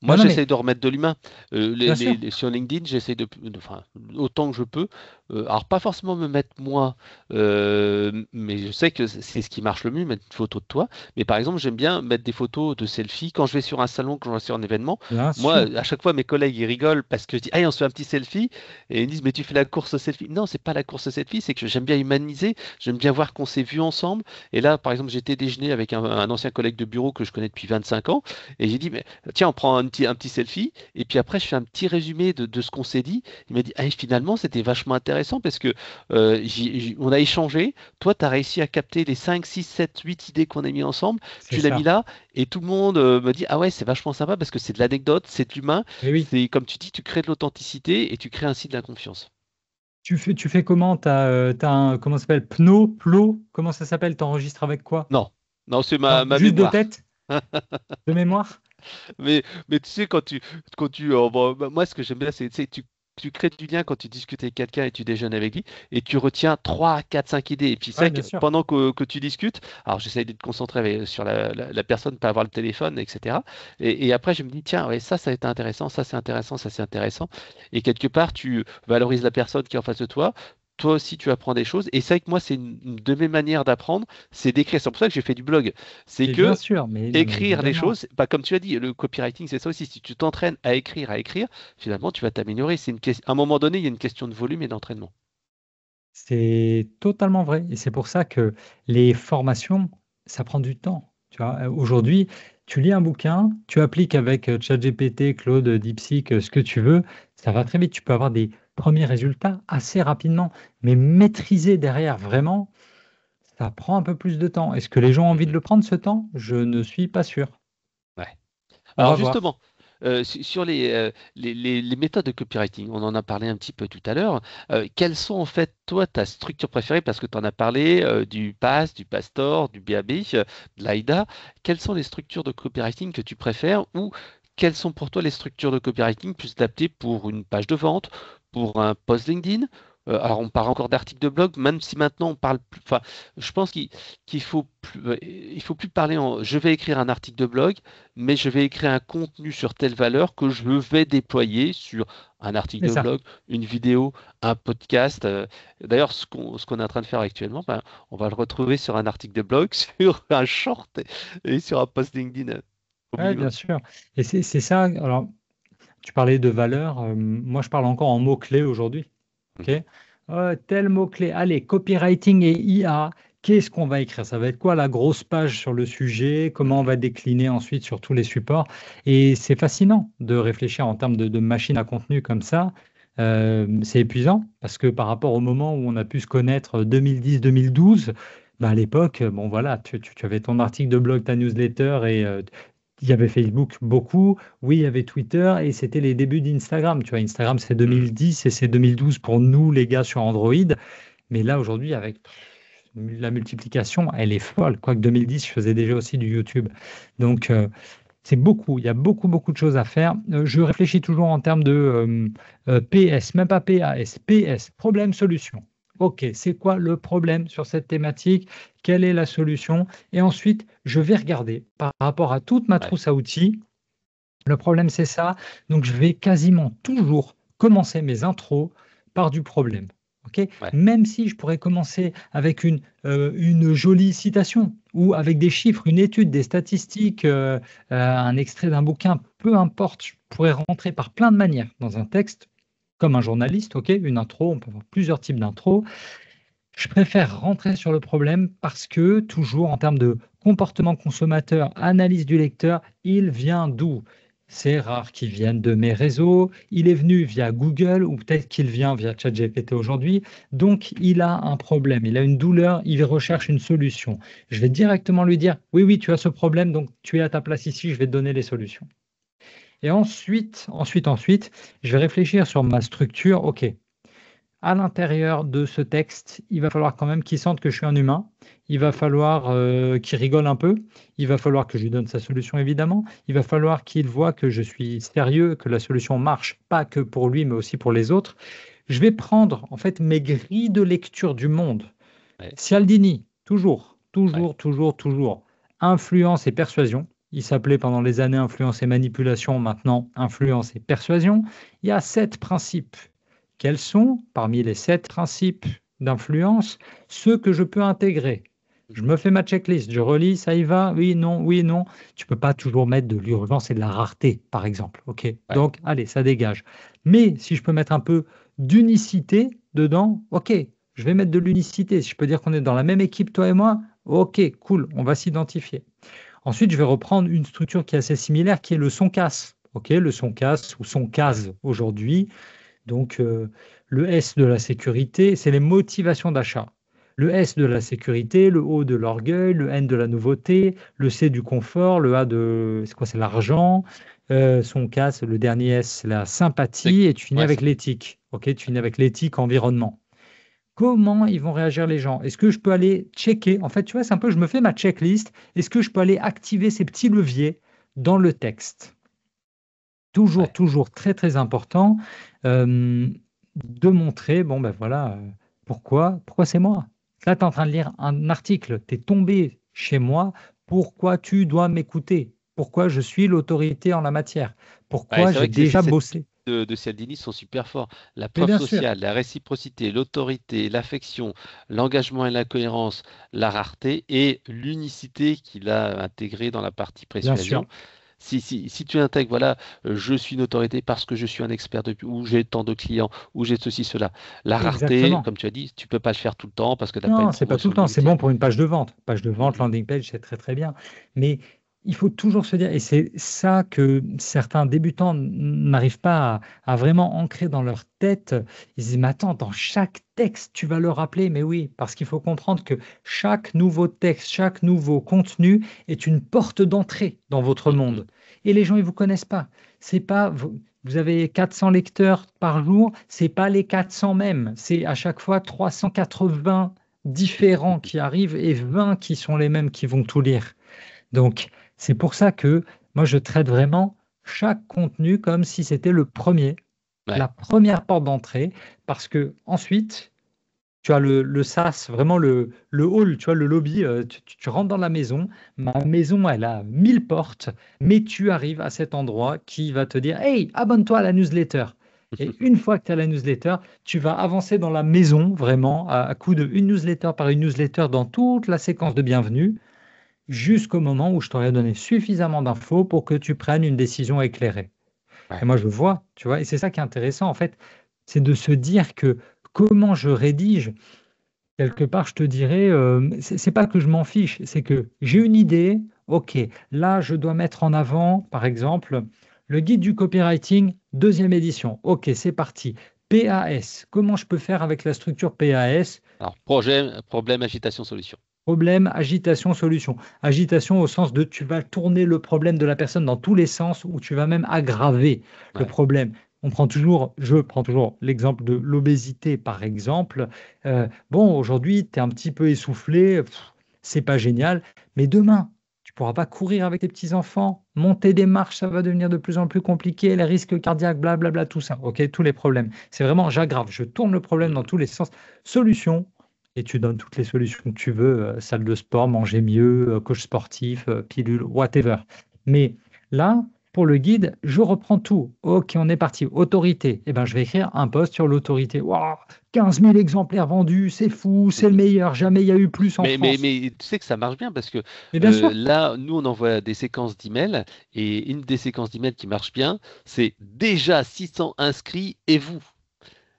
Non, Moi, non, mais j'essaye de remettre de l'humain. bien sûr, Sur LinkedIn, j'essaye enfin, autant que je peux. Alors, pas forcément me mettre moi, mais je sais que c'est ce qui marche le mieux, mettre une photo de toi. Mais par exemple, j'aime bien mettre des photos de selfie quand je vais sur un salon, quand je vais sur un événement. bien Moi, sûr, à chaque fois, mes collègues, ils rigolent parce que je dis, ah, on se fait un petit selfie. Et ils me disent, mais tu fais la course au selfie. Non, c'est pas la course au selfie, c'est que j'aime bien humaniser. J'aime bien voir qu'on s'est vu ensemble. Et là, par exemple, j'étais déjeuner avec un ancien collègue de bureau que je connais depuis 25 ans. Et j'ai dit, mais tiens, on prend un petit selfie, et puis après, je fais un petit résumé de ce qu'on s'est dit. Il m'a dit, ah, finalement, c'était vachement intéressant parce que on a échangé. Toi, tu as réussi à capter les 5 6 7 8 idées qu'on a mis ensemble. c'est Tu l'as mis ça. là, et tout le monde me dit, ah ouais, c'est vachement sympa parce que c'est de l'anecdote, c'est de l'humain. Et oui, C'est comme tu dis, tu crées de l'authenticité et tu crées ainsi de la confiance. tu fais comment? T'as un, comment ça s'appelle? Plo, comment ça s'appelle? T'enregistres avec quoi? Non, non, c'est Non, ma juste de mémoire. tête, de mémoire? Mais tu sais, moi, ce que j'aime bien, c'est tu crées du lien quand tu discutes avec quelqu'un et tu déjeunes avec lui, et tu retiens 3 4 5 idées. Et puis, c'est Ouais, vrai bien que sûr. pendant que tu discutes, alors j'essaye de te concentrer sur la personne, pas avoir le téléphone, etc. Et après, je me dis, tiens, ouais, ça a été intéressant, ça c'est intéressant, ça c'est intéressant. Et quelque part, tu valorises la personne qui est en face de toi. Toi aussi, tu apprends des choses. Et c'est vrai que moi, c'est une de mes manières d'apprendre, c'est d'écrire. C'est pour ça que j'ai fait du blog. C'est Mais bien que sûr, mais non, mais écrire les évidemment. choses, bah, comme tu as dit, le copywriting, c'est ça aussi. Si tu t'entraînes à écrire, finalement, tu vas t'améliorer. À un moment donné, il y a une question de volume et d'entraînement. C'est totalement vrai. Et c'est pour ça que les formations, ça prend du temps. Tu vois, aujourd'hui, tu lis un bouquin, tu appliques avec ChatGPT, Claude, DeepSeek, ce que tu veux, ça va très vite. Tu peux avoir des premiers résultats assez rapidement, mais maîtriser derrière vraiment, ça prend un peu plus de temps. Est-ce que les gens ont envie de Mhm. le prendre ce temps? Je ne suis pas sûr. Ouais. On Alors va voir. justement, sur les méthodes de copywriting, on en a parlé un petit peu tout à l'heure. Quelles sont en fait, toi, ta structure préférée? Parce que tu en as parlé du PASS, du Pastor, du BAB, de l'AIDA. Quelles sont les structures de copywriting que tu préfères, ou quelles sont pour toi les structures de copywriting plus adaptées pour une page de vente, pour un post LinkedIn? Alors on parle encore d'articles de blog, même si maintenant on parle plus. Enfin, je pense qu'il faut plus parler en je vais écrire un article de blog, mais je vais écrire un contenu sur telle valeur que je vais déployer sur un article C'est de ça. blog, une vidéo, un podcast. D'ailleurs, ce qu'on est en train de faire actuellement, ben, on va le retrouver sur un article de blog, sur un short et sur un post LinkedIn au Ouais, bien minimum. sûr. Et c'est ça. Alors, tu parlais de valeur. Moi, je parle encore en mots-clés aujourd'hui. OK? Mhm. Tel mot-clé. Allez, copywriting et IA. Qu'est-ce qu'on va écrire? Ça va être quoi la grosse page sur le sujet? Comment on Mhm. va décliner ensuite sur tous les supports? Et c'est fascinant de réfléchir en termes de machine à contenu comme ça. C'est épuisant parce que par rapport au moment où on a pu se connaître 2010-2012, bah, à l'époque, bon voilà, tu avais ton article de blog, ta newsletter et il y avait Facebook beaucoup, oui, il y avait Twitter et c'était les débuts d'Instagram. Tu vois, Instagram, c'est Mhm. 2010 et c'est 2012 pour nous, les gars, sur Android. Mais là, aujourd'hui, avec la multiplication, elle est folle. Quoique 2010, je faisais déjà aussi du YouTube. Donc, c'est beaucoup. Il y a beaucoup, beaucoup de choses à faire. Je réfléchis toujours en termes de PS, même pas PAS, PS, problème-solution. OK, c'est quoi le problème sur cette thématique? Quelle est la solution? Et ensuite, je vais regarder par rapport à toute ma Ouais, trousse à outils. Le problème, c'est ça. Donc, je vais quasiment toujours commencer mes intros par du problème. OK? ouais, Même si je pourrais commencer avec une jolie citation ou avec des chiffres, une étude, des statistiques, un extrait d'un bouquin, peu importe, je pourrais rentrer par plein de manières dans un texte, comme un journaliste, OK? Une intro, on peut avoir plusieurs types d'intros. Je préfère rentrer sur le problème parce que toujours en termes de comportement consommateur, analyse du lecteur, il vient d'où? C'est rare qu'il vienne de mes réseaux, il est venu via Google ou peut-être qu'il vient via ChatGPT aujourd'hui, donc il a un problème, il a une douleur, il recherche une solution. Je vais directement lui dire: «Oui, oui, tu as ce problème, donc tu es à ta place ici, je vais te donner les solutions». Et ensuite, je vais réfléchir sur ma structure. OK, à l'intérieur de ce texte, il va falloir quand même qu'il sente que je suis un humain. Il va falloir, qu'il rigole un peu. Il va falloir que je lui donne sa solution évidemment. Il va falloir qu'il voit que je suis sérieux, que la solution marche, pas que pour lui, mais aussi pour les autres. Je vais prendre en fait mes grilles de lecture du monde. ouais, Cialdini, toujours, ouais. toujours, toujours, toujours. Influence et persuasion. Il s'appelait pendant les années influence et manipulation, maintenant influence et persuasion. Il y a 7 principes. Quels sont, parmi les 7 principes d'influence, ceux que je peux intégrer? Je Mhm. me fais ma checklist, je relis, ça y va, oui, non, oui, non. Tu peux pas toujours mettre de l'urgence et de la rareté, par exemple. OK. Ouais, Donc, allez, ça dégage. Mais si je peux mettre un peu d'unicité dedans, OK, je vais mettre de l'unicité. Si je peux dire qu'on est dans la même équipe, toi et moi, OK, cool, on va s'identifier. Ensuite, je vais reprendre une structure qui est assez similaire, qui est le son casse. OK, le son casse ou son case aujourd'hui. Donc, le S de la sécurité, c'est les motivations d'achat. Le S de la sécurité, le O de l'orgueil, le N de la nouveauté, le C du confort, le A de, c'est quoi? C'est l'argent. Son K, c'est le dernier S, c'est la sympathie, et tu finis ouais, avec l'éthique. OK, tu finis avec l'éthique environnement. Comment ils vont réagir les gens? Est-ce que je peux aller checker? En fait, tu vois, c'est un peu, je me fais ma checklist. Est-ce que je peux aller activer ces petits leviers dans le texte? Toujours, ouais. toujours très, très important, de montrer, bon, ben voilà, pourquoi c'est moi? Là, tu es en train de lire un article, tu es tombé chez moi, pourquoi tu dois m'écouter? Pourquoi je suis l'autorité en la matière? Ouais, Pourquoi c'est j'ai vrai que ces déjà sept bossé? de Cialdini sont super forts. La Mais preuve bien sûr, sociale, la réciprocité, l'autorité, l'affection, l'engagement et la cohérence, la rareté et l'unicité qu'il a intégré dans la partie bien sûr, persuasion. Si tu intègres, voilà, je suis une autorité parce que je suis un expert ou j'ai tant de clients, ou j'ai ceci, cela. La rareté, exactement. comme tu as dit, tu peux pas le faire tout le temps parce que tu n'as pas une Non, c'est pas tout promotion le temps. C'est bon négative. pour une page de vente. Page de vente, Mhm. landing page, c'est très très bien. Mais il faut toujours se dire, et c'est ça que certains débutants n'arrivent pas à vraiment ancrer dans leur tête. Ils se disent, mais attends, dans chaque texte, tu vas le rappeler. Mais oui, parce qu'il faut comprendre que chaque nouveau texte, chaque nouveau contenu est une porte d'entrée dans votre Mhm. monde. Et les gens, ils vous connaissent pas. C'est pas, vous avez 400 lecteurs par jour, c'est pas les 400 mêmes. C'est à chaque fois 380 différents qui arrivent et 20 qui sont les mêmes qui vont tout lire. Donc, c'est pour ça que moi, je traite vraiment chaque contenu comme si c'était le premier, Ouais. la première porte d'entrée, parce que ensuite, tu as le sas, vraiment le hall, tu vois, le lobby, tu rentres dans la maison. Ma maison, elle a 1000 portes, mais tu arrives à cet endroit qui va te dire: «Hey, abonne-toi à la newsletter». Et une fois que tu as la newsletter, tu vas avancer dans la maison vraiment à coup de une newsletter par une newsletter dans toute la séquence de bienvenue, jusqu'au moment où je t'aurai donné suffisamment d'infos pour que tu prennes une décision éclairée. Et Ouais. moi, je le vois, tu vois? Et c'est ça qui est intéressant en fait, c'est de se dire que comment je rédige. Quelque part, je te dirais, c'est pas que je m'en fiche, c'est que j'ai une idée, OK, là, je dois mettre en avant, par exemple, le guide du copywriting, deuxième édition. OK, c'est parti. PAS, comment je peux faire avec la structure PAS? Alors, projet, problème, agitation, solution. Problème, agitation, solution. Agitation au sens de tu vas tourner le problème de la personne dans tous les sens ou tu vas même aggraver le Ouais. problème. Je prends toujours l'exemple de l'obésité, par exemple. Bon, aujourd'hui, tu es un petit peu essoufflé, c'est pas génial, mais demain, pourras pas courir avec tes petits-enfants, monter des marches, ça va devenir de plus en plus compliqué, les risques cardiaques, blablabla, tout ça, ok, tous les problèmes. C'est vraiment, j'aggrave, je tourne le problème dans Mhm. tous les sens. Solution, et tu donnes toutes les solutions que tu veux, salle de sport, manger mieux, coach sportif, pilule, whatever. Mais là, pour le guide, je reprends tout. Ok, on est parti. Autorité. Eh ben, je vais écrire un post sur l'autorité. Waouh, 15 000 exemplaires vendus, c'est fou, c'est le Mhm. meilleur. Jamais il y a eu plus en France. Mais tu sais que ça marche bien parce que Mais bien sûr, là, nous, on envoie des séquences d'emails et une des séquences d'emails qui marche bien, c'est déjà 600 inscrits et vous.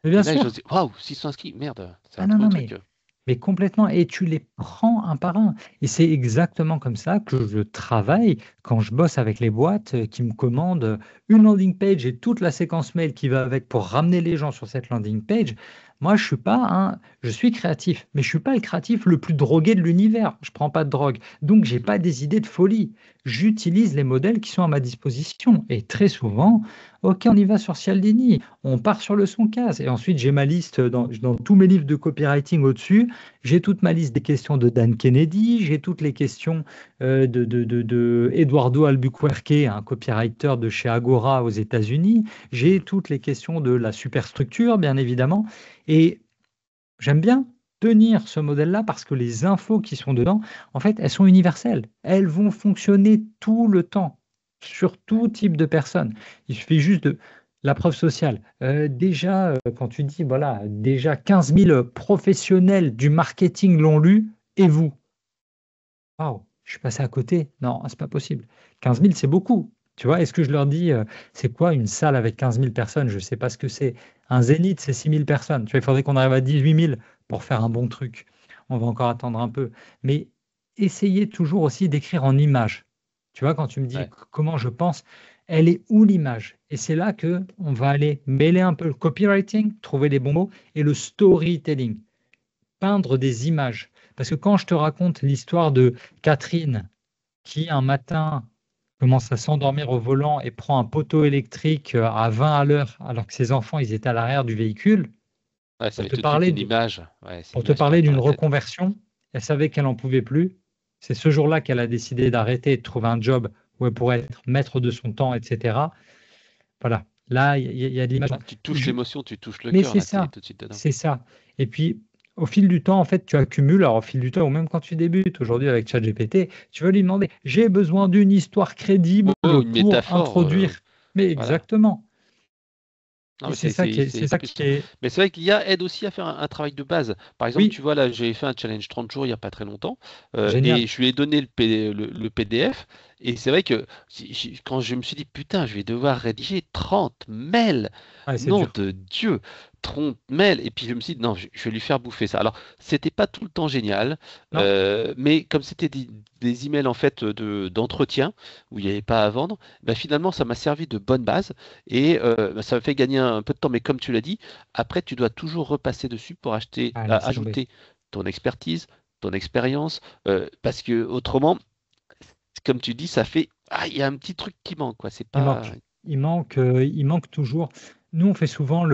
mais Et bien là, les gens sûr. se disent, waouh, 600 inscrits, merde, c'est Ah un non, trop non, le truc. mais complètement. Et tu les prends un par un. Et c'est exactement comme ça que je travaille quand je bosse avec les boîtes qui me commandent une landing page et toute la séquence mail qui va avec pour ramener les gens sur cette landing page. Moi, je suis créatif, mais je suis pas le créatif le plus drogué de l'univers. Je prends pas de drogue. Donc, j'ai Mhm. pas des idées de folie. J'utilise les modèles qui sont à ma disposition. Et très souvent, ok, on y va sur Cialdini. On part sur le son case. Et ensuite, j'ai ma liste dans tous mes livres de copywriting au-dessus. J'ai toute ma liste des questions de Dan Kennedy. J'ai toutes les questions de Eduardo Albuquerque, un copywriter de chez Agora aux États-Unis. J'ai Mhm. toutes les questions de la superstructure, bien évidemment. Et j'aime bien tenir ce modèle-là parce que les infos qui sont dedans, en fait, elles sont universelles. Elles vont fonctionner tout le temps, sur tout type de personnes. Il suffit juste de la preuve sociale. Déjà, quand tu dis, voilà, déjà 15 000 professionnels du marketing l'ont lu, et vous? Waouh, je suis passé à côté. Non, c'est pas possible. 15 000, c'est beaucoup. Tu vois, est-ce que je leur dis, c'est quoi une salle avec 15 000 personnes? Je ne sais pas ce que c'est. Un zénith, c'est 6 000 personnes. Tu vois, il faudrait qu'on arrive à 18 000 pour faire un bon truc. On va encore attendre un peu. Mais essayez toujours aussi d'écrire en images. Tu vois, quand tu me dis Ouais. comment je pense, elle est où l'image? Et c'est là que on va aller mêler un peu le copywriting, trouver les bons mots, et le storytelling, peindre des images. Parce que quand je te raconte l'histoire de Catherine qui, un matin, commence à s'endormir au volant et prend un poteau électrique à 20 à l'heure, alors que ses enfants, ils étaient à l'arrière du véhicule, Ouais, ça pour met te tout de suite parler une image. Ouais, c'est pour te l'image qui parler reste dans d'une la tête. reconversion, elle savait qu'elle n'en pouvait plus. C'est ce jour-là qu'elle a décidé d'arrêter et de trouver un job où elle pourrait être maître de son temps, etc. Voilà. Là, il y a de l'image. Tu touches Je- l'émotion, tu touches le Mais cœur, c'est là, tu es ça, tout de suite dedans. c'est ça. Et puis, au fil du temps, en fait, tu accumules, alors au fil du temps, ou même quand tu débutes aujourd'hui avec ChatGPT, tu vas lui demander, j'ai besoin d'une histoire crédible Oh, une pour métaphore, introduire. Mais voilà. exactement. Non, Et mais c'est ça qui est, c'est c'est ça plus qui simple. est. Mais c'est vrai qu'il y a aide aussi à faire un travail de base. Par exemple, Oui, tu vois, là, j'ai fait un challenge 30 jours il n'y a pas très longtemps et génial. je lui ai donné le PDF. Et c'est vrai que quand je me suis dit, putain, je vais devoir rédiger 30 mails, Ouais, c'est nom dur. de Dieu, 30 mails. Et puis je me suis dit, non, je vais lui faire bouffer ça. Alors, c'était pas tout le temps génial, Non, mais comme c'était des emails en fait d'entretien où il n'y avait pas à vendre, ben, finalement, ça m'a servi de bonne base. Et bah, ça me fait gagner un peu de temps, mais comme tu l'as dit, après, tu dois toujours repasser dessus pour ah, laisse tomber. ajouter ton expertise, ton expérience, parce que autrement, comme tu dis, ça fait, ah, il y a un petit truc qui manque, quoi. C'est Il pas, manque, il manque toujours. Nous, on fait souvent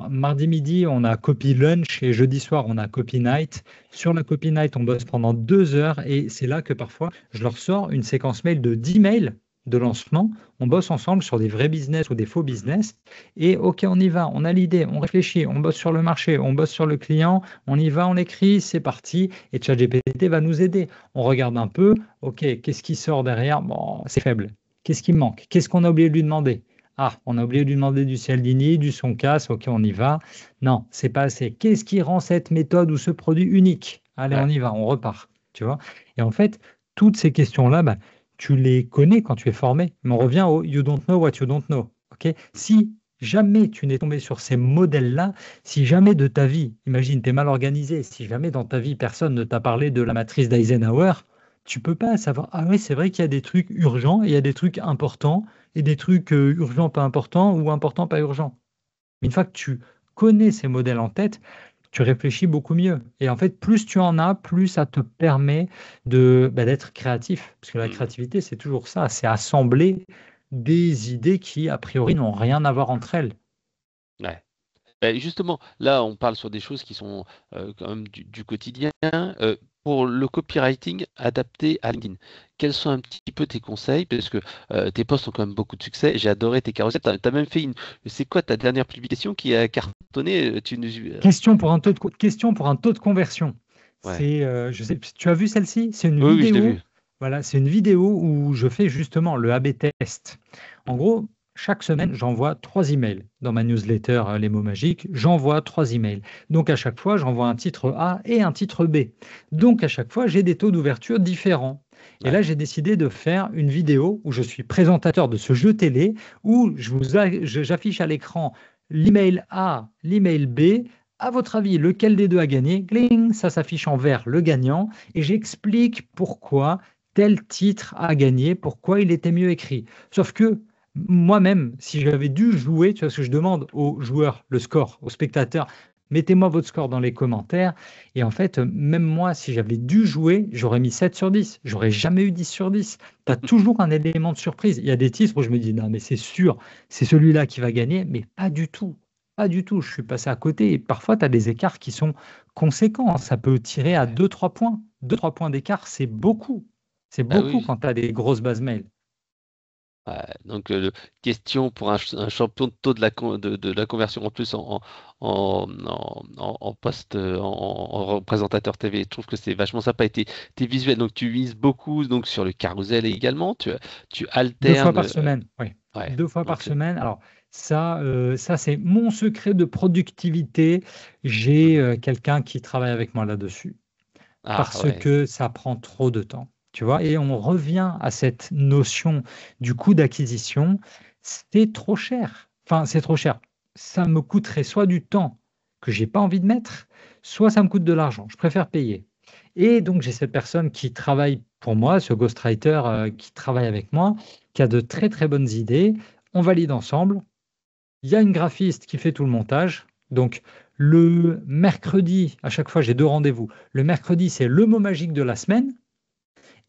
mardi midi, on a copy lunch et jeudi soir, on a copy night. Sur la copy night, on bosse pendant 2 heures et c'est là que parfois, je leur sors une séquence mail de 10 mails de lancement. On bosse ensemble sur des vrais business ou des faux Mhm. business. Et OK, on y va, on a l'idée, on réfléchit, on bosse sur le marché, on bosse sur le client, on y va, on l'écrit, c'est parti. Et ChatGPT va nous aider. On regarde un peu, OK, qu'est-ce qui sort derrière? Bon, c'est faible. Qu'est-ce qui me manque? Qu'est-ce qu'on a oublié de lui demander? Ah, on a oublié de lui demander du Cialdini, du Soncas, ok, on y va. Non, c'est pas assez. Qu'est-ce qui rend cette méthode ou ce produit unique? Allez, on Ouais. y va, on repart. Tu vois? Et en fait, toutes ces questions-là, bah, tu les connais quand tu es formé. Mais on revient au you don't know what you don't know. Ok? Si jamais tu n'es tombé sur ces modèles-là, si jamais de ta vie, imagine, tu es mal organisé, si jamais dans ta vie, personne ne t'a parlé de la matrice d'Eisenhower, tu peux pas savoir. Ah oui, c'est vrai qu'il y a des trucs urgents et il y a des trucs importants et des trucs urgents pas importants ou importants pas urgents. Mais une fois que tu connais ces modèles en tête, tu réfléchis beaucoup mieux. Et en fait, plus tu en as, plus ça te permet d'être créatif. Parce que la Mhm. créativité, c'est toujours ça, c'est assembler des idées qui, a priori, n'ont rien à voir entre elles. Ouais. Ben, justement, là, on parle sur des choses qui sont quand même du quotidien. pour le copywriting adapté à LinkedIn. Quels sont un petit peu tes conseils? Parce que tes posts ont quand même beaucoup de succès. J'ai adoré tes carousels. Tu as même fait une. C'est quoi ta dernière publication qui a cartonné? Question pour un taux de conversion. Ouais. Je sais, tu as vu celle-ci? C'est une Oui, oui, je l'ai vidéo. vu. Voilà, c'est une vidéo où je fais justement le A/B test. En Mhm. gros, chaque semaine, j'envoie 3 emails dans ma newsletter Les mots magiques. J'envoie 3 emails. Donc à chaque fois, j'envoie un titre A et un titre B. Donc à chaque fois, j'ai des taux d'ouverture différents. Et là, Ouais. j'ai décidé de faire une vidéo où je suis présentateur de ce jeu télé, où j'affiche à l'écran l'email A, l'email B. À votre avis, lequel des deux a gagné? Gling, ça s'affiche en vert, le gagnant. Et j'explique pourquoi tel titre a gagné, pourquoi il était mieux écrit. Sauf que moi-même, si j'avais dû jouer, tu vois, ce que je demande aux joueurs, le score, aux spectateurs, mettez-moi votre score dans les commentaires. Et en fait, même moi, si j'avais dû jouer, j'aurais mis 7 sur 10. J'aurais jamais eu 10 sur 10. Tu as toujours un élément de surprise. Il y a des titres où je me dis, non, mais c'est sûr, c'est celui-là qui va gagner, mais pas du tout. Pas du tout. Je suis passé à côté. Et parfois, tu as des écarts qui sont conséquents. Ça peut tirer à Ouais. 2-3 points. 2-3 points d'écart, c'est beaucoup. C'est Ah beaucoup oui. quand tu as des grosses bases mail. Ouais, donc, question pour un champion de taux de la conversion en plus en poste, en représentateur TV. Je trouve que c'est vachement sympa. Et tes visuels, donc tu mises beaucoup donc, sur le carrousel également. Tu 2 fois alternes. par semaine, oui. Ouais, 2 fois par donc semaine. Alors, ça c'est mon secret de productivité. J'ai mhm. quelqu'un qui travaille avec moi là-dessus Ah parce ouais, que ça prend trop de temps. Tu vois, et on revient à cette notion du coût d'acquisition. C'est trop cher. Enfin, c'est trop cher. Ça me coûterait soit du temps que j'ai pas envie de mettre, soit ça me coûte de l'argent. Je préfère payer. Et donc, j'ai cette personne qui travaille pour moi, ce ghostwriter qui travaille avec moi, qui a de très très bonnes idées. On valide ensemble. Il y a une graphiste qui fait tout le montage. Donc, le mercredi, à chaque fois, j'ai 2 rendez-vous. Le mercredi, c'est le mot magique de la semaine.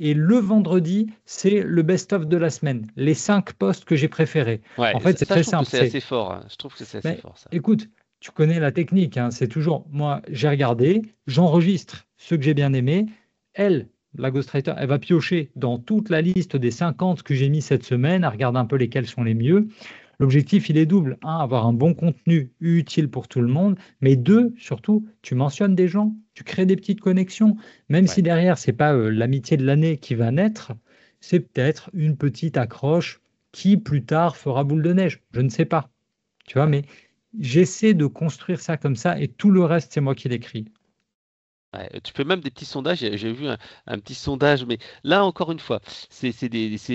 Et le vendredi, c'est le best-of de la semaine. Les 5 posts que j'ai préférés. En ouais. fait, c'est Ça, je très trouve que simple. c'est assez fort, hein. Je trouve que c'est assez Mais fort ça. écoute, tu connais la technique, hein, c'est toujours, moi, j'ai regardé, j'enregistre ceux que j'ai bien aimés. Elle, la ghostwriter, elle va piocher dans toute la liste des 50 que j'ai mis cette semaine, elle regarde un peu lesquels sont les mieux. L'objectif, il est double. Un, avoir un bon contenu utile pour tout le monde, mais deux, surtout, tu mentionnes des gens, tu crées des petites connexions, même si Ouais. derrière, c'est pas l'amitié de l'année qui va naître, c'est peut-être une petite accroche qui plus tard fera boule de neige. Je ne sais pas. Tu vois, Ouais. mais j'essaie de construire ça comme ça et tout le reste, c'est moi qui l'écris. Ouais, tu fais même des petits sondages. J'ai vu un petit sondage, mais là encore une fois, c'est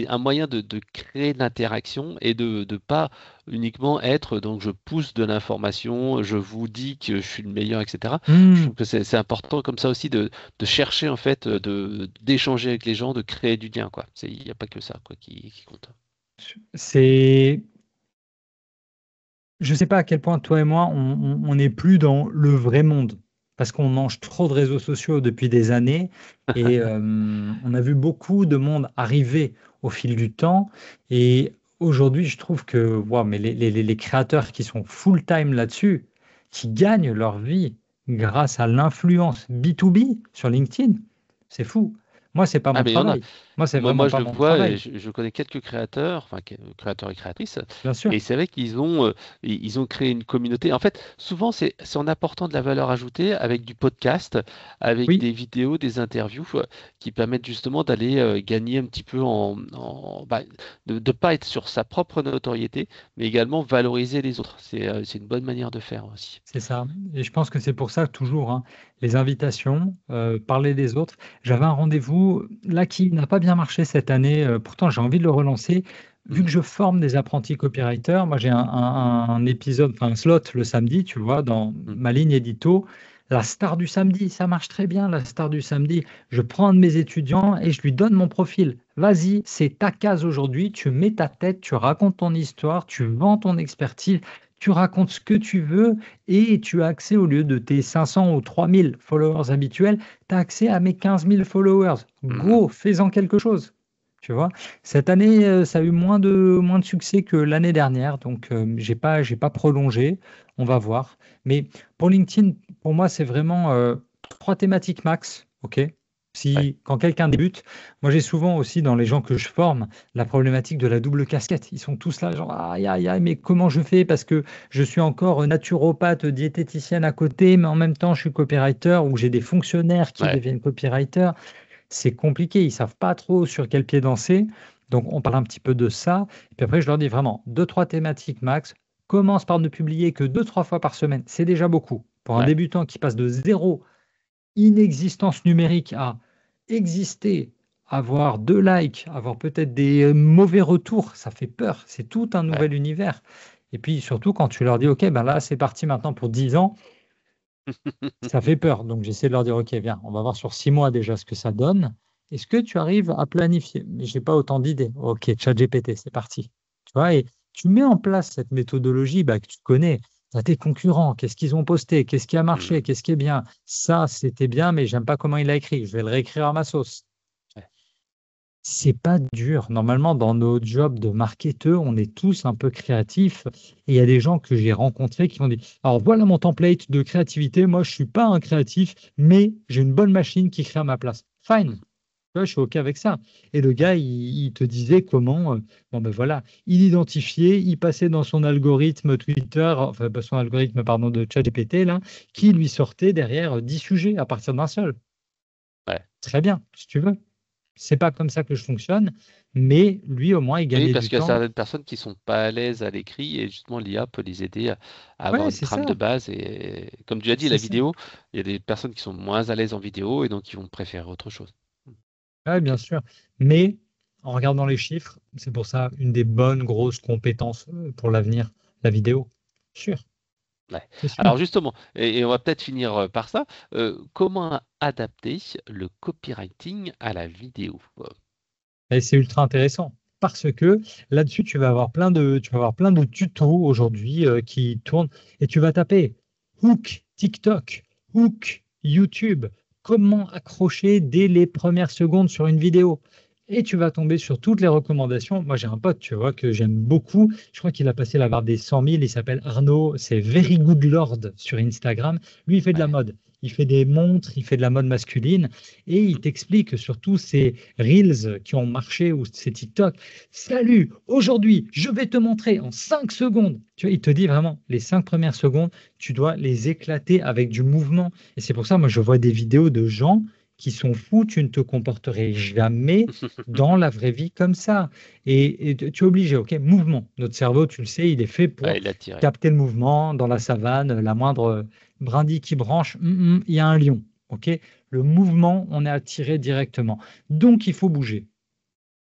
un moyen de créer de l'interaction et de pas uniquement être donc je pousse de l'information, je vous dis que je suis le meilleur, etc. Je Hmm, trouve que c'est important comme ça aussi de chercher en fait d'échanger avec les gens, de créer du lien quoi. Il n'y a pas que ça quoi qui compte. c'est, je sais pas à quel point toi et moi, on n'est plus dans le vrai monde parce qu'on mange trop de réseaux sociaux depuis des années et on a vu beaucoup de monde arriver au fil du temps. Et aujourd'hui, je trouve que wow, mais les créateurs qui sont full-time là-dessus, qui gagnent leur vie grâce à l'influence B2B sur LinkedIn, c'est fou. Moi, c'est pas Ah mon mais il y en a. travail. Moi, c'est Moi, vraiment moi, pas je le mon vois, travail, je connais quelques créateurs, enfin créateurs et créatrices, bien sûr. et c'est vrai ils ont créé une communauté. En fait, souvent, c'est en apportant de la valeur ajoutée avec du podcast, avec Oui, des vidéos, des interviews qui permettent justement d'aller gagner un petit peu de ne pas être sur sa propre notoriété, mais également valoriser les autres. C'est une bonne manière de faire aussi. c'est ça. Et je pense que c'est pour ça toujours, hein, les invitations, parler des autres. J'avais un rendez-vous là qui n'a pas bien marché cette année. Pourtant, j'ai envie de le relancer. Vu que Mhm. je forme des apprentis copywriters, moi j'ai un épisode, enfin un slot le samedi, tu vois, dans Mhm. ma ligne édito. La star du samedi, ça marche très bien, la star du samedi. Je prends un de mes étudiants et je lui donne mon profil. Vas-y, c'est ta case aujourd'hui. Tu mets ta tête, tu racontes ton histoire, tu vends ton expertise, tu racontes ce que tu veux et tu as accès, au lieu de tes 500 ou 3000 followers habituels, tu as accès à mes 15 000 followers. Mhm. Go, fais-en quelque chose. Tu vois, cette année, ça a eu moins de succès que l'année dernière, donc j'ai pas prolongé. On va voir. Mais pour LinkedIn, pour moi, c'est vraiment 3 thématiques max. Ok. Quand quelqu'un débute, moi j'ai souvent aussi dans les gens que je forme la problématique de la double casquette. Ils sont tous là, genre aïe aïe aïe, mais comment je fais? Parce que je suis encore naturopathe, diététicienne à côté, mais en même temps je suis copywriter ou j'ai des fonctionnaires qui Ouais. deviennent copywriters. C'est compliqué, ils savent pas trop sur quel pied danser. Donc on parle un petit peu de ça. Et puis après, je leur dis vraiment deux, trois thématiques max. Commence par ne publier que deux, trois fois par semaine. C'est déjà beaucoup. Pour un Ouais. débutant qui passe de zéro inexistence numérique à exister, avoir 2 likes, avoir peut-être des mauvais retours, ça fait peur. C'est tout un Ouais. nouvel univers. Et puis surtout quand tu leur dis, OK, ben là, c'est parti maintenant pour 10 ans, ça fait peur. Donc j'essaie de leur dire, OK, viens, on va voir sur 6 mois déjà ce que ça donne. Est-ce que tu arrives à planifier? Mais j'ai pas autant d'idées. OK, ChatGPT, c'est parti. Tu vois, et tu mets en place cette méthodologie que tu connais. Tu as tes concurrents, qu'est-ce qu'ils ont posté, qu'est-ce qui a marché, Hmm. qu'est-ce qui est bien. Ça, c'était bien, mais j'aime pas comment il a écrit. Je vais le réécrire à ma sauce. Ouais. C'est pas dur. Normalement, dans nos jobs de marketeurs, on est tous un peu créatifs. Et il y a des gens que j'ai rencontrés qui ont dit, alors voilà mon template de créativité. Moi, je suis pas un créatif, mais j'ai une bonne machine qui crée à ma place. Fine. Tu vois, je suis OK avec ça. Et le gars, il te disait comment, bon ben voilà, il identifiait, il passait dans son algorithme Twitter, enfin pas son algorithme, pardon, de ChatGPT, là, qui lui sortait derrière 10 sujets à partir d'un seul. Ouais. Très bien, si tu veux. C'est pas comme ça que je fonctionne, mais lui, au moins, il Oui, gagnait parce du qu'il y a temps. certaines personnes qui sont pas à l'aise à l'écrit et justement l'IA peut les aider à avoir Ouais, une c'est trame ça, de base. Et comme tu as dit, c'est la ça. vidéo, il y a des personnes qui sont moins à l'aise en vidéo et donc qui vont préférer autre chose. Ouais, bien Ok. sûr. Mais en regardant les chiffres, c'est pour ça une des bonnes grosses compétences pour l'avenir, la vidéo. Sûr, Ouais. c'est sûr. Alors justement, et on va peut-être finir par ça, comment adapter le copywriting à la vidéo? Et c'est ultra intéressant parce que là-dessus, tu vas avoir plein de tutos aujourd'hui qui tournent et tu vas taper hook TikTok, hook YouTube, comment accrocher dès les premières secondes sur une vidéo. Et tu vas tomber sur toutes les recommandations. Moi, j'ai un pote, tu vois, que j'aime beaucoup. Je crois qu'il a passé la barre des 100 000. Il s'appelle Arnaud. C'est Very Good Lord sur Instagram. Lui, il fait de la Ouais. mode. Il fait des montres, il fait de la mode masculine. Et il t'explique sur tous ces Reels qui ont marché ou ces TikTok. Salut, aujourd'hui, je vais te montrer en 5 secondes. Tu vois, il te dit vraiment, les 5 premières secondes, tu dois les éclater avec du mouvement. Et c'est pour ça, moi, je vois des vidéos de gens qui sont fous. Tu ne te comporterais jamais dans la vraie vie comme ça. Et tu es obligé, OK, mouvement. Notre cerveau, tu le sais, il est fait pour Ouais, il a tiré. capter le mouvement dans la savane, la moindre brindille qui branche, il y a un lion. OK, le mouvement, on est attiré directement. Donc, il faut bouger.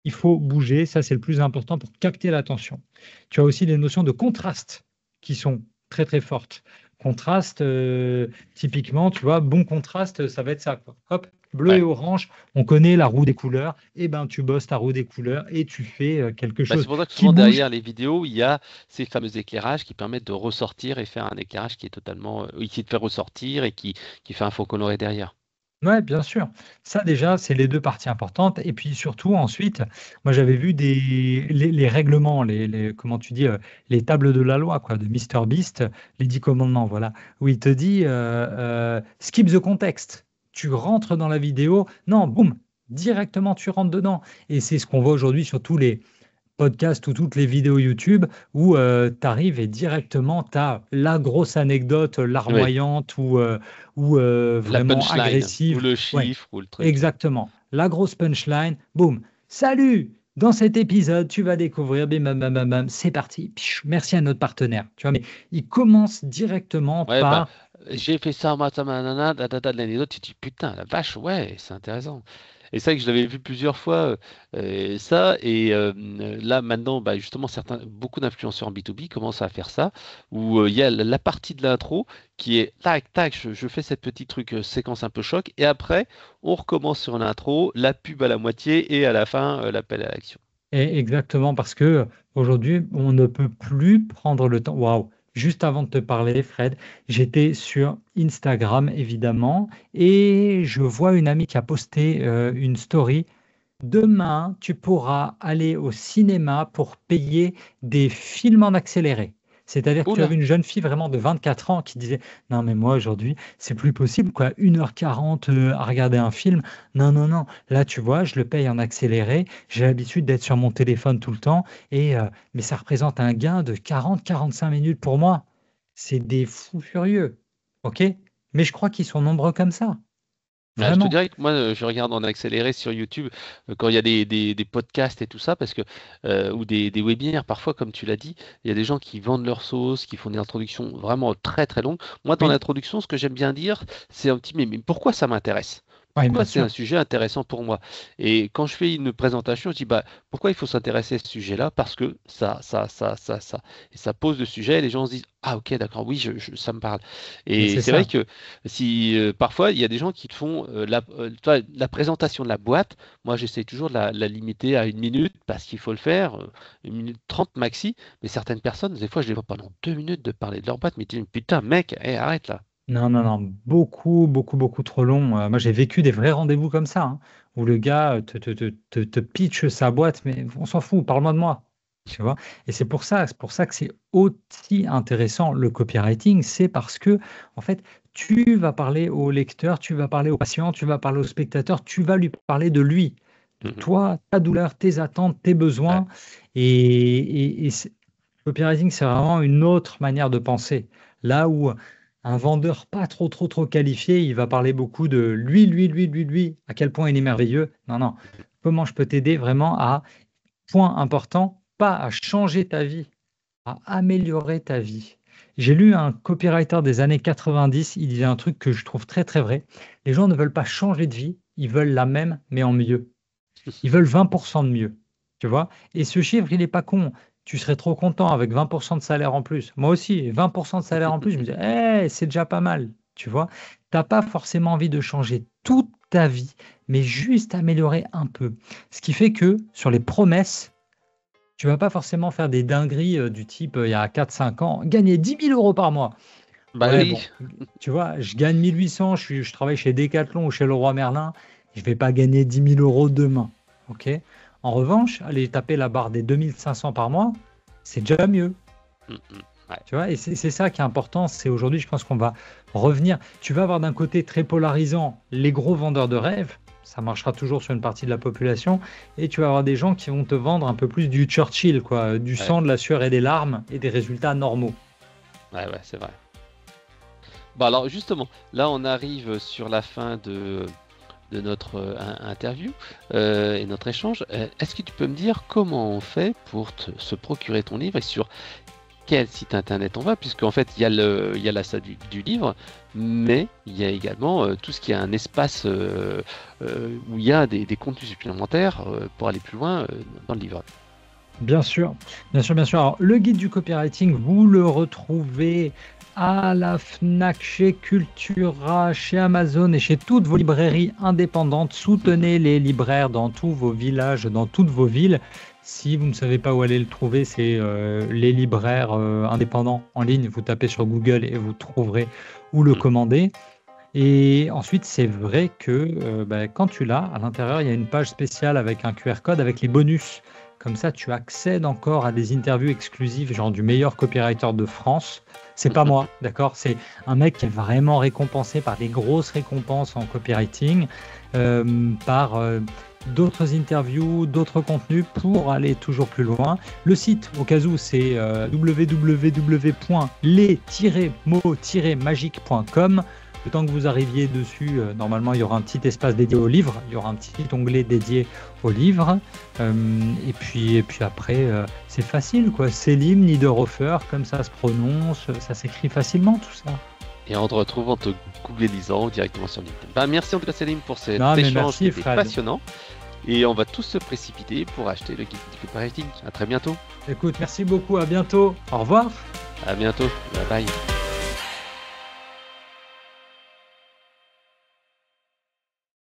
Il faut bouger, ça c'est le plus important pour capter l'attention. Tu as aussi des notions de contraste qui sont très très fortes. Contraste, typiquement, tu vois, bon contraste, ça va être ça, quoi. Hop, bleu et Ouais. orange, on connaît la roue des couleurs, et ben tu bosses ta roue des couleurs et tu fais quelque Bah, c'est chose pour ça que qui souvent bouge. derrière les vidéos, il y a ces fameux éclairages qui permettent de ressortir et faire un éclairage qui est totalement, qui te fait ressortir et qui fait un fond coloré derrière. Ouais, bien sûr. Ça déjà, c'est les 2 parties importantes et puis surtout ensuite, moi j'avais vu les règlements, comment tu dis? Les tables de la loi quoi, de Mister Beast, les 10 commandements, voilà. Où il te dit, «Skip the context». Tu rentres dans la vidéo, non, boum, directement tu rentres dedans et c'est ce qu'on voit aujourd'hui sur tous les podcasts ou toutes les vidéos YouTube où tu arrives et directement tu as la grosse anecdote Oui, larmoyante ou la vraiment punchline, ou agressive. le Ouais, chiffre, ou le truc. exactement. La grosse punchline, boum. Salut! Dans cet épisode, tu vas découvrir, bim, bam, bam, bam, bam, c'est parti. Pfiou, merci à notre partenaire. Tu vois, mais il commence directement Ouais, bah, par j'ai fait ça, moi, ça, nanana, de l'anecdote, tu te dis, putain, la vache, ouais, c'est intéressant. Et c'est vrai que je l'avais vu plusieurs fois, ça, et là, maintenant, bah, justement, beaucoup d'influenceurs en B2B commencent à faire ça, où il y a la partie de l'intro qui est, tac, tac, je fais cette petite truc, séquence un peu choc, et après, on recommence sur l'intro, la pub à la moitié, et à la fin, l'appel à l'action. exactement parce que aujourd'hui, on ne peut plus prendre le temps. Waouh! Juste avant de te parler, Fred, j'étais sur Instagram évidemment et je vois une amie qui a posté une story. Demain, tu pourras aller au cinéma pour payer des films en accéléré. C'est-à-dire que tu Oula. avais une jeune fille vraiment de 24 ans qui disait: «Non mais moi aujourd'hui, c'est plus possible quoi, 1h40 à regarder un film. Non, non, non, là tu vois, je le paye en accéléré, j'ai l'habitude d'être sur mon téléphone tout le temps et mais ça représente un gain de 40-45 minutes pour moi». C'est des fous furieux, OK? Mais je crois qu'ils sont nombreux comme ça, Ah, je te vraiment. dirais que moi, je regarde en accéléré sur YouTube quand il y a des podcasts et tout ça, parce que ou des webinaires, parfois, comme tu l'as dit, il y a des gens qui vendent leur sauce, qui font des introductions vraiment très très longues. Moi, dans Oui, l'introduction, ce que j'aime bien dire, c'est un petit mais pourquoi ça m'intéresse? oui, bien Pourquoi c'est un sûr. sujet intéressant pour moi? Et quand je fais une présentation, je dis bah pourquoi il faut s'intéresser à ce sujet-là? Parce que ça. Et ça pose le sujet, et les gens se disent ah ok d'accord, oui, ça me parle. Mais Et c'est c'est vrai ça. que si parfois il y a des gens qui te font la présentation de la boîte, moi j'essaie toujours de la limiter à 1 minute parce qu'il faut le faire, 1 minute 30 maxi, mais certaines personnes, des fois je les vois pendant 2 minutes de parler de leur boîte, mais tu dis putain mec, arrête là. Non, non, non, beaucoup, beaucoup, beaucoup trop long. Moi, j'ai vécu des vrais rendez-vous comme ça, hein, où le gars te pitch sa boîte, mais on s'en fout, parle-moi de moi. Tu vois? Et c'est pour ça que c'est aussi intéressant le copywriting, c'est parce que, en fait, tu vas parler au lecteur, tu vas parler au patient, tu vas parler au spectateur, tu vas lui parler de lui, de Mhm. toi, ta douleur, tes attentes, tes Ouais. besoins. Et copywriting, c'est vraiment une autre manière de penser. Là où un vendeur pas trop qualifié, il va parler beaucoup de lui, lui, lui, lui, lui, à quel point il est merveilleux. Non, non. Comment je peux t'aider vraiment à, point important, pas à changer ta vie, à améliorer ta vie. J'ai lu un copywriter des années 90, il disait un truc que je trouve très très vrai. Les gens ne veulent pas changer de vie, ils veulent la même, mais en mieux. Ils veulent 20% de mieux, tu vois? Et ce chiffre, il n'est pas con. Tu serais trop content avec 20% de salaire en plus. Moi aussi, 20% de salaire en plus, je me dis: «Eh, c'est déjà pas mal», tu vois? Tu as pas forcément envie de changer toute ta vie, mais juste améliorer un peu. Ce qui fait que sur les promesses, tu vas pas forcément faire des dingueries, du type, il y a 4-5 ans: «Gagner 10 000 € par mois». Bah Ouais, oui. bon, tu vois, je gagne 1 800, je travaille chez Decathlon ou chez Leroy Merlin, je vais pas gagner 10 000 € demain, OK? En revanche, aller taper la barre des 2 500 par mois, c'est déjà mieux, Ouais. tu vois? Et c'est ça qui est important, c'est aujourd'hui, je pense qu'on va revenir, tu vas avoir d'un côté très polarisant les gros vendeurs de rêves, ça marchera toujours sur une partie de la population, et tu vas avoir des gens qui vont te vendre un peu plus du Churchill, quoi, du Ouais, sang, de la sueur et des larmes et des résultats normaux. ouais, c'est vrai. Bon alors justement, là on arrive sur la fin de notre interview et notre échange. Est-ce que tu peux me dire comment on fait pour se procurer ton livre et sur quel site internet on va? Puisqu'en fait il y a l'achat du livre, mais il y a également tout ce qui est un espace où il y a des contenus supplémentaires pour aller plus loin dans le livre. Bien sûr, bien sûr, bien sûr. Alors, le guide du copywriting, vous le retrouvez à la Fnac, chez Cultura, chez Amazon et chez toutes vos librairies indépendantes. Soutenez les libraires dans tous vos villages, dans toutes vos villes. Si vous ne savez pas où aller le trouver, c'est les libraires indépendants en ligne. Vous tapez sur Google et vous trouverez où le commander. Et ensuite, c'est vrai que quand tu l'as, à l'intérieur, il y a une page spéciale avec un QR code avec les bonus. Comme ça, tu accèdes encore à des interviews exclusives, genre du meilleur copywriter de France. C'est pas moi, d'accord? C'est un mec qui est vraiment récompensé par des grosses récompenses en copywriting, par d'autres interviews, d'autres contenus pour aller toujours plus loin. Le site, au cas où, c'est www.les-mots-magiques.com. Le temps que vous arriviez dessus, normalement, il y aura un petit espace dédié au livre, il y aura un petit onglet dédié au livre. Et puis après, c'est facile, quoi. Selim Niederhofer, comme ça se prononce, ça s'écrit facilement, tout ça. Et on te retrouve en te googlisant directement sur LinkedIn. Bah, merci en tout cas Céline pour cet Non, mais échange qui merci, était Fred. passionnant. Et on va tous se précipiter pour acheter le guide du copywriting. À très bientôt. Écoute, merci beaucoup, à bientôt. Au revoir. À bientôt. Bye bye.